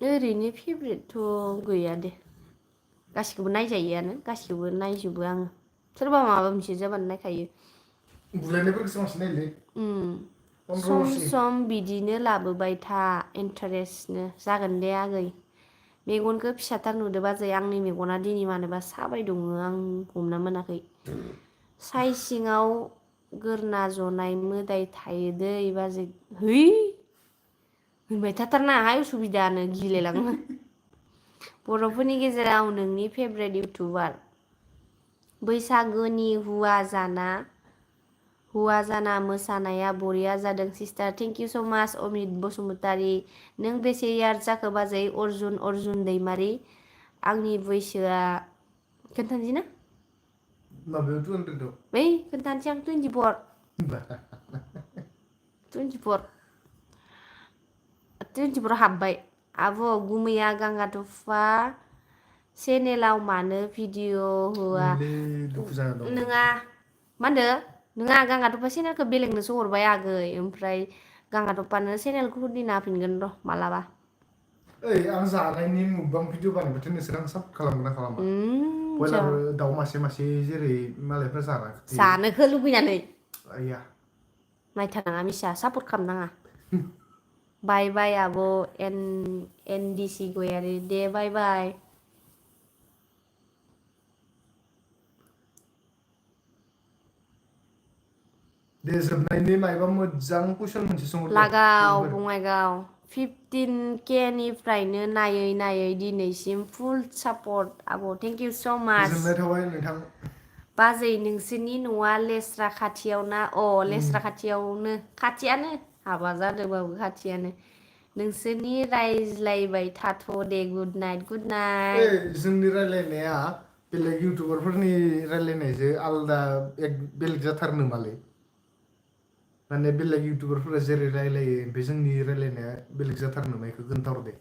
ओरैनो फेभरेटथ' गैया दे गासिखौबो नायजायोआनो गासिखौबो नायजोबो आङो सोरबा माबा मोनसे जाबानो नायखायो बुलायनायफोरखौसो बांसिन नायोलै सम बिदिनो लाबोबाय था इन्टारेस्टनो जागोन दे आगै मेगनखौ फिसाथार नुदो बाजै आंनि मेगना दिनै मानोबा साबाय दङ आं हमना मोनाखै साइ सिङाव गोरना जनाय मोदाय थायो दै बाजै है होनबाय थाथारनाहाय उसुबिदानो गिलायलाङो बर'फोरनि गेजेराव नोंनि फेभरेट इउटुबार बैसागोनि हुवा जाना मोसानाया बरिया जादों सिस्टार थेंक इउ स माच अमित बसुमतारी नों बेसे यार जाखो बाजै अर्जुन दैमारि आंनि बैसोआ खोन्थानोसै ना माबायाव 200 बै खोन्थानोसै आं 24 हाबबाय आब' गुमैया गांगा थफा चेनेलाव मानो भिडिअ होआ दुखु जाना दं नोङा मा होनदो नोङा गांगा थफा चेनेलखौ बेलेगनोसो हरबाय आगै ओमफ्राय गांगा थफानो चेनेलखौ खुलिना होफिनगोन र' मालाबा ओइ आं जानायनि मुकबां भिडिअ बानायबाथाय नोंसोर आं सापर्ट खालामगोन ना खालामा बयलार दाउ मासे जेरै मालायफ्रा जानोखो लुबैनानै आइया नायथारनाङा मिसा सापर्ट खालामनाङा बाय बाय आब' एनडिसि गयारि दे बाय बाय दे जोबनायनि मायबा मोजां कुइसन मोनसे सोंहर दे लागाव बङाइगाव 15K निफ्रायनो नायै दिनैसिम फुल सापर्ट आब' थेंक इउ स माच गोजोननाय थाबाय नोंथां बाजै नोंसोरनि न'आ लेस्रा खाथियाव ना लेस्रा खाथियानो हाबा जादोंबाबो खाथियानो नोंसोरनि रायज्लायबाय थाथ' दे गुड नाइट जोंनि रायलायनाया बेलेग इउटुबारफोरनि रायलायनायजों आलदा बेलेग जाथारो नामालै माने बेलेग इउटुबारफोरा जेरै रायलायो ओमफ्राय जोंनि रायलायनाया बेलेग जाथारो नामा बेखौ खोन्थाहर दे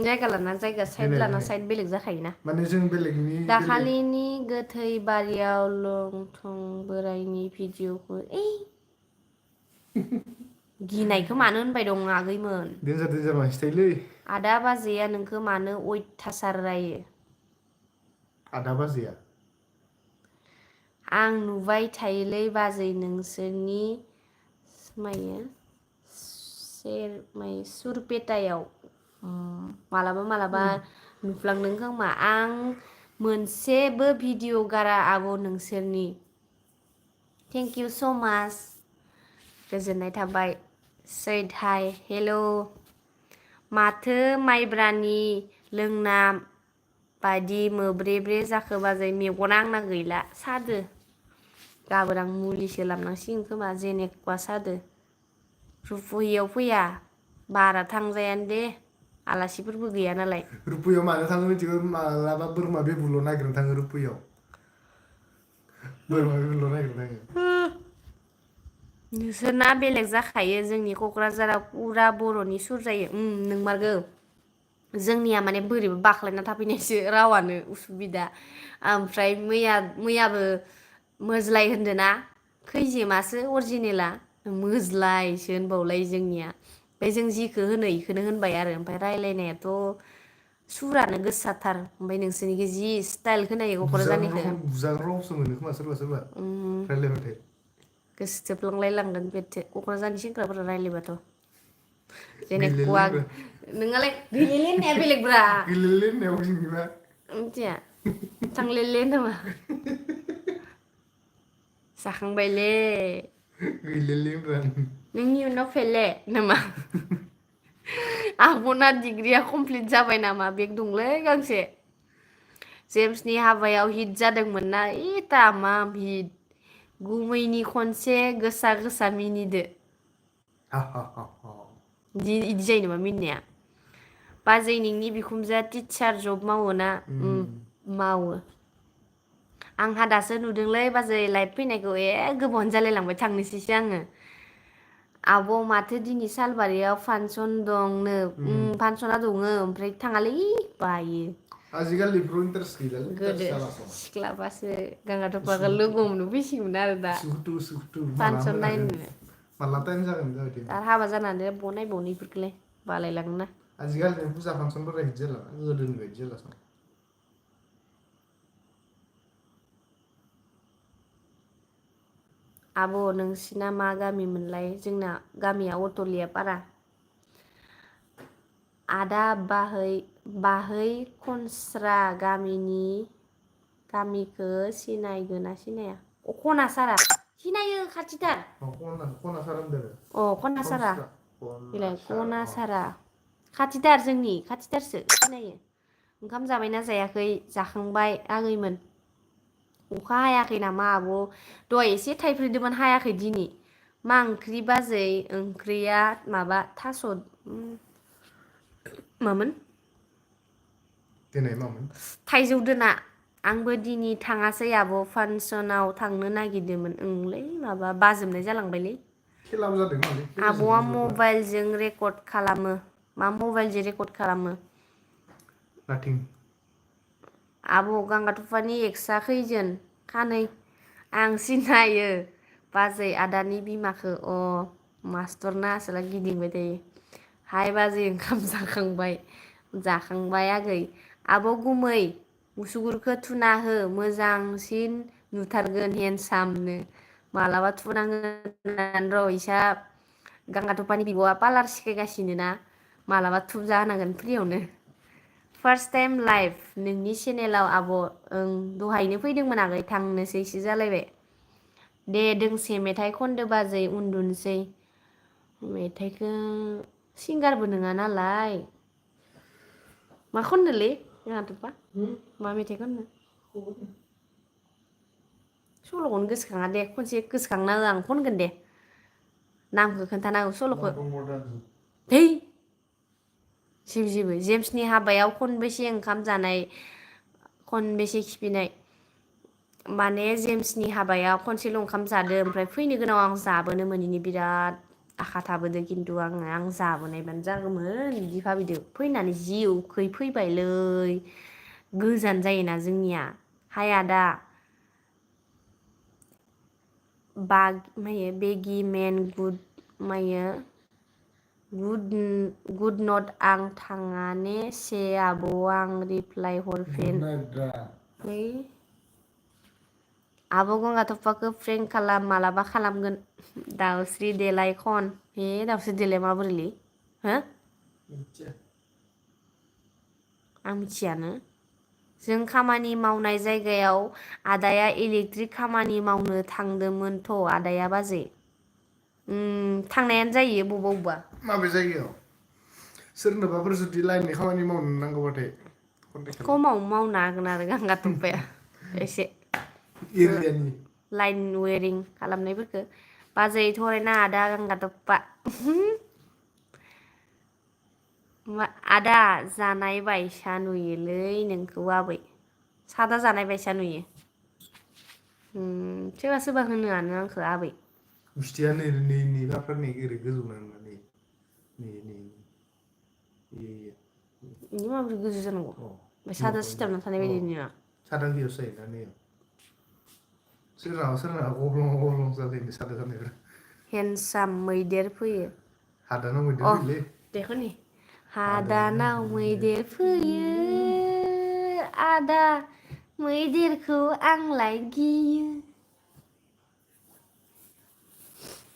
जायगा लाना जायगा साइड लाना साइड बेलेग जाखायोना माने जों बेलेगनि दाखालिनि गोथै बारियाव लंथं बोरायनि भिडिअखौ गिनायखौ मानो होनबाय दं आगैमोन देन्जार मानसि थायोलै आदा बाजैया नोंखौ मानो अयथासार रायो आदा बाजैया आं नुबाय थायोलै बाजै नोंसोरनि सुरपेटायाव मालाबा नुफ्लांदों खोमा आं मोनसेबो भिडिअ गारा आब' नोंसोरनि थेंक इउ स माच गोजोननाय थाबाय सैद हाय हेल' माथो माइब्रानि लोंना बायदि मोब्रे जाखो बाजै मेगना आंना गैला सादो गाबोन आं मुलिसो लाबोनांसिगोन खोमा जेनेकुवा सादो रुपुहियाव फैया बारा थांजायानो दे आलासिफोरबो गैया नालाय रुपुहियाव मानो थाङो मिथिगौ मालाबा बोरमा बेबुल' नागिरनो थाङो रुपुहियाव बोरमा बेबुल' नागिरनो थाङो नोंसोरना बेलेग जाखायो जोंनि क'क्राझाराव पुरा बर'नि सुर जायो नोंमारगौ जोंनिया माने बोरैबा बाख्लायना थाफैनायसो रावानो उसुबिदा ओमफ्राय मैयाबो मोज्लाय होनदोना खैजेमासो अरिजिनेला मोज्लायसो होनबावलाय जोंनिया ओमफ्राय जों जिखौ होनो इखौनो होनबाय आरो ओमफ्राय रायलायनायाथ' सुरानो गोसाथार ओमफ्राय नोंसोरनिखौ जि स्टाइल खोनायो क'क्राझारनिखौ बुजाग्रा रावसो मोनो खोमा सोरबा सोरबा रायलायबाथाय गोसोथोबलांलाय लांगोन बेथो क'क्राझारनि सेंग्राफोरा रायलायबाथ' जेनेकुवा गैलेले नोंहालाय गैलेले होननाया बेलेगब्रा गैलेले होननाया अबेनिबा मिथिया थांलेले नामा जाखांबायले गैलेले होनब्रा नोंनि उनाव फेले नामा आब'ना डिग्रिया कमप्लिट जाबाय नामा बेग दंलै गांसे जेम्सनि हाबायाव हिट जादोंमोन ना तामाम हिट गुमैनि खनसे गोसा गोसा मिनिदो इदि जायो नामा मिनिनाया बाजै नोंनि बिखुनजोआ टिचार जब मावो ना मावो आंहा दासो नुदोंलै बाजै लाइभ फैनायखौ गोबावानो जालायलांबाय थांनोसैसो आङो आब' माथो दिनै सालबारियाव फांसन दंनो फांसना दङो ओमफ्राय थाङालै बायो आजिखालि बेफोराव इन्टारेस्ट गैलालै गोदो इन्टारेस्ट जालासो सिख्लाबासो गांगाथफाखौ लोगो हमनो फैसिगौमोन आरो दा उसुखुथु फांसन नायनो माला टाइम जागोन जाबाय दा हाबा जानानै बबाव नायबावनो इफोरखौलाय बालायलाङोना आजिखालि फुजा फांसनफोरा बिदि जाला गोदोनि बायदि जाला आब' नोंसिना मा गामिमोनलाय जोंना गामिया अटलिया पारा आदा बाहै खनस्रा गामिखौ सिनायगोना सिनाया खनासारा सिनायो खाथिथार खनासारा होनदों खनासारा बेलाय खनासारा खाथिथार जोंनि खाथिथारसो सिनायो ओंखाम जाबायना जायाखै जाखांबाय आगैमोन अखा हायाखै नामा आब' दहाय एसे थाइफ्रिदोंमोन हायाखै दिनै मा ओंख्रि बाजै ओंख्रिया माबा थास' मामोन दिनै मामोन थाइजौ दोना आंबो दिनै थाङासै आब' फांसनाव थांनो नागिरदोंमोन ओंलै माबा बाजोबनाय जालांबायलै खेलाबो जादों नालाय खेला आब'आ जोबनांगौबा मबाइलजों रेकर्ड खालामो मा मबाइलजों रेकर्ड खालामो नाथिं आब' गांगाथफानि एक्सआ खैजोन खानै आं सिनायो बाजै आदानि बिमाखौ मास्टर ना आसोला गिदिंबाय थायो हाय बाजै ओंखाम जाखांबाय आगै आब' गुमै मुसुगुरखौ थुना हो मोजांसिन नुथारगोन हेन्डसामनो मालाबा थुनांगोन र' इसा गांगाथफानि बिब'आ पार्लार सिखायगासिनो ना मालाबा थुबजा होनांगोन फ्रियावनो फार्स्ट टाइम लाइभ नोंनि चेनेलाव आब' दहायनो फैदोंमोन आगै थांनोसैसो जालायबाय दे दोंसे मेथाइ खनदो बाजै उन्दुनोसै मेथाइखौ सिंगारबो नङा नालाय मा खननोलै गांगाथफा मा मेथाइ खननो सल'खौनो गोसोखाङा दे खनसे गोसोखांना हो आं खनगोन दे नामखौ खोन्थानांगौ सल'खौ है जेबो जेम्सनि हाबायाव खनबेसे ओंखाम जानाय खनबेसे खिफिनाय माने जेम्सनि हाबायाव खनसेल' ओंखाम जादो ओमफ्राय फैनो गोनां आं जाबोनो मोनैनि बिराद आखा थाबोदो खिन्थु आं जाबोनायबानो जागौमोन बिदि भाबिदो फैनानै जि उखै फैबायलै गोजान जायोना जोंनिया हाय आदा बेगि मेन गुड नट आं थाङा ने से आब' आं रिप्लाय हरफिन आब' गंगाथफाखौ प्रेंक खालाम मालाबा खालामगोन दाउस्रि देलाय खन दाउस्रि देलाय माबोरैलै हो आं मिथियानो जों खामानि मावनाय जायगायाव आदाया इलेक्ट्रिक खामानि मावनो थांदोंमोनथ' आदाया बाजै थांनायानो जायो बबेबा माबे जायगायाव सोरनोबाफोर जुदि लाइननि खामानि मावनो नांगौबाथाय खमाव मावनो हागोन आरो गांगाथफाया एसे एरियानि लाइन वेरिं खालामनायफोरखौ बाजै थरायना आदा गांगाथफा आदा जानाय बायसा नुयोलै नोंखौ आबै सादा जानाय बायसा नुयो सोरबा सोरबा होनोआनो आंखौ आबै गुस्थिया नै बाफोरनि ओरै गोजौ नांनानै इनि माबोरै गोजौ जानांगौ ओमफ्राय सादा सिथाबना थानाय बायदि नुयो सादा गियावसो जायोना नै सोरनाबा गब्लं जालायो सादा जानायफोरा हेन्डसाम मैदेर फैयो हादानाव मैदेर फैयोलै देखो नै हादानाव मैदेर फैयो आदा मैदेरखौ आंलाय गियो।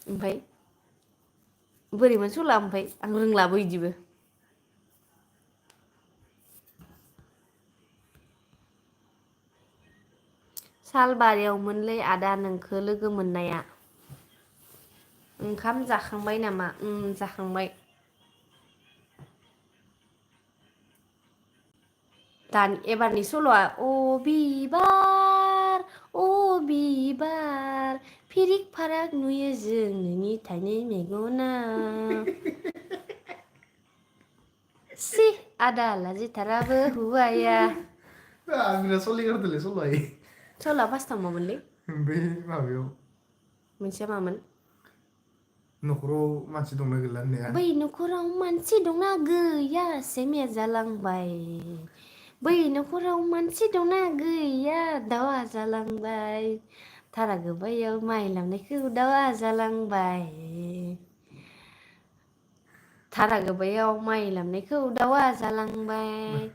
ओमफ्राय बोरैमोन सल'आ ओमफ्राय आं रोंलाबो इदिबो। सालबारियावमोनलै आदा नोंखो लोगो मोननाया। ओंखाम जाखांबाय नामा? जाखांबाय। दानि एबारनि सल'आ अ बिबार फिरिक फाराग नुयो जों नोंनि थाइनै मेगनाव। सि आदा लाजिथाराबो हुवाया। आंना सलिगारदोंलै सल'आ। सल'आ फार्स्टआव मामोनलै? बै माबायाव मोनसेया मामोन? न'खराव मानसि दंना गैला होननाया। बै न'खराव मानसि दंना गैया सैमाया जालांबाय। बै न'खराव मानसि दंना गैया दाउआ जालांबाय। थारा गोबायाव माइ लामनायखौ दाउआ जालांबाय। थारा गोबायाव माइ लामनायखौ दाउआ जालांबाय।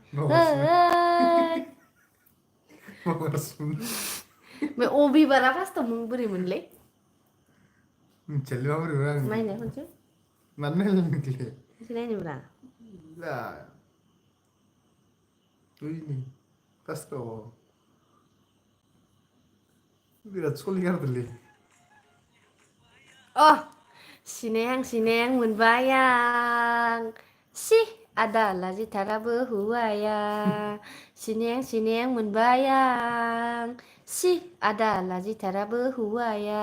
बे अ बिबारा फार्स्टआव बोरैमोनलै? मिथियालै माबोरैमोन आं। नायनाय खनसे मानो नायलाय नोंलाय? खनसे नायनोब्रा। बैनि फार्स्टआव बिराद सलिगारदोंलै। सिनायहां मोनबाय आं। सि आदा लाजिथाराबो हुवाया। सिनायहां मोनबाय आं। सि आदा लाजिथाराबो हुवाया।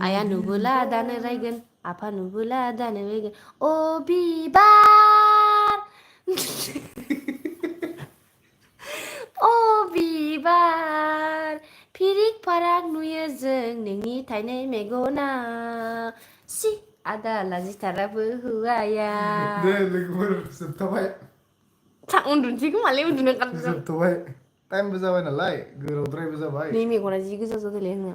आइया नुबोला दानो रायगोन आफा नुबोला दानो रायगोन अ बिबार। अ बिबार फिरिक फाराग नुयो जों नोंनि थाइनै मेगनाव। सि आदा लाजिथाराबो हुवाया। दे लोगोफोर जोबथाबाय। उन्दुनोसै खोमालै उन्दुनो ओंखारदों। जोबथ'बाय टाइमबो जाबाय नालाय गोलावद्रायबो जाबाय। नै मेगना जि गोजा जादोंलै आंना।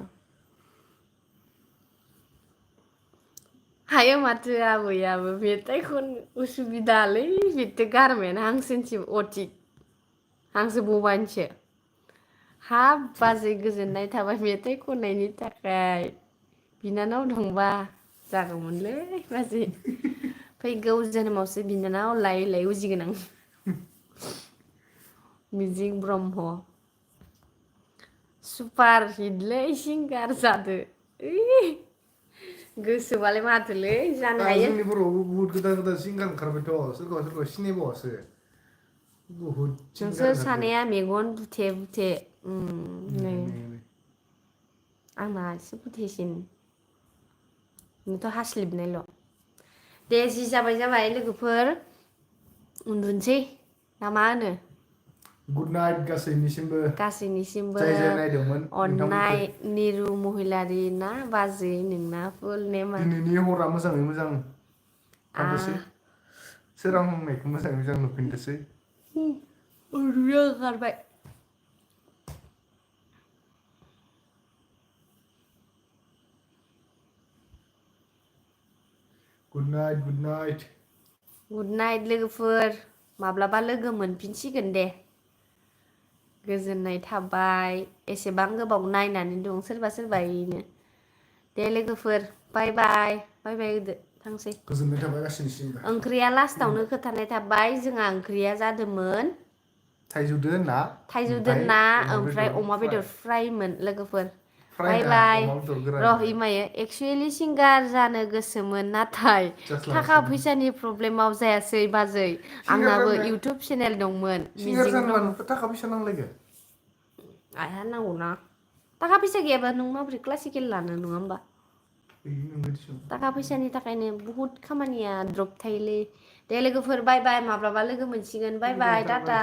हायो माथो आबैयाबो मेथाइ खननो उसुबिदालै बिथो गारमायानो हांसोनिसो अटिक हांसो बबानिसो। हाब बाजै गोजोननाय थाबाय मेथाइ खननायनि थाखाय। बिनानाव दंबा जागौमोनलै बाजै। फैगौ जोनोमावसो बिनानाव लायै उजिगोन आं। मिजिं ब्रह्म। सुपार हिटलै सिंगार जादो। गोसोबालाय माथोलै जानो हायो। जोंनि बर'आवबो बुहुत गोदान सिंगार ओंखारबायथ' सोरखौबा सिनायबावासो। बुहुत सिंगार नोंसोर ओंखारबाय। सानैया मेगन बुथे नै ओंखायनो आंना एसे बुथेसिन। नोंथ' हास्लिबनायल'। दे जि जाबाय लोगोफोर उन्दुनोसै ना मा होनो? गुड नाइट गासैनिसिमबो गासैनिसिमबो जाय जाय नायदोंमोन अननाय नोंथांमोनखौ। निरु महिलारि ना बाजै नोंना फुल नेमा? दिनैनि हरा मोजाङै मोजां थांथोंसै। आ सोरांनायखौ मोजाङै मोजां नुफिनथोंसै। उन्दुनो ओंखारबाय। Good night good night. Good night लोगोफोर माब्लाबा लोगो मोनफिनसिगोन दे। गोजोननाय थाबाय एसेबां गोबाव नायनानै दं सोरबा इनो। दे लोगोफोर बाय बाय होदो थांसै। गोजोननाय थाबाय गासैनिसिमबो ओंख्रिया लास्टावनो खुलुमबाय खोथानाय थाबाय जोंहा ओंख्रिया जादोंमोन थाइजौदो ना थाइजौजों ओमफ्राय ना अमा ओमफ्राय बेदर अमा फ्राय बेदर फ्रायमोन लोगोफोर। फ्राय बाय ना बाय अमा बेदर गोरान र' इमायो एक्सुवेलि सिंगार जानो गोसोमोन नाथाय थाखा जास्लाबासैना फैसानि प्रब्लेमाव जायासै बाजै सिंगार आंनाबो जानो इउटुब चेनेल दंमोन सिंगार मिजिं जानोबा ब्रह्म। नोंखौ थाखा फैसा नांलायगोन। आइहा नांगौना थाखा फैसा गैयाबा नों माबोरै क्लासिकेल लानो नङा होमबा? थाखा फैसानि थाखायनो बुहुत खामानिया द्रप थायोलै। दे लोगोफोर बाय बाय माब्लाबा लोगो मोनसिगोन बाय बाय टाटा।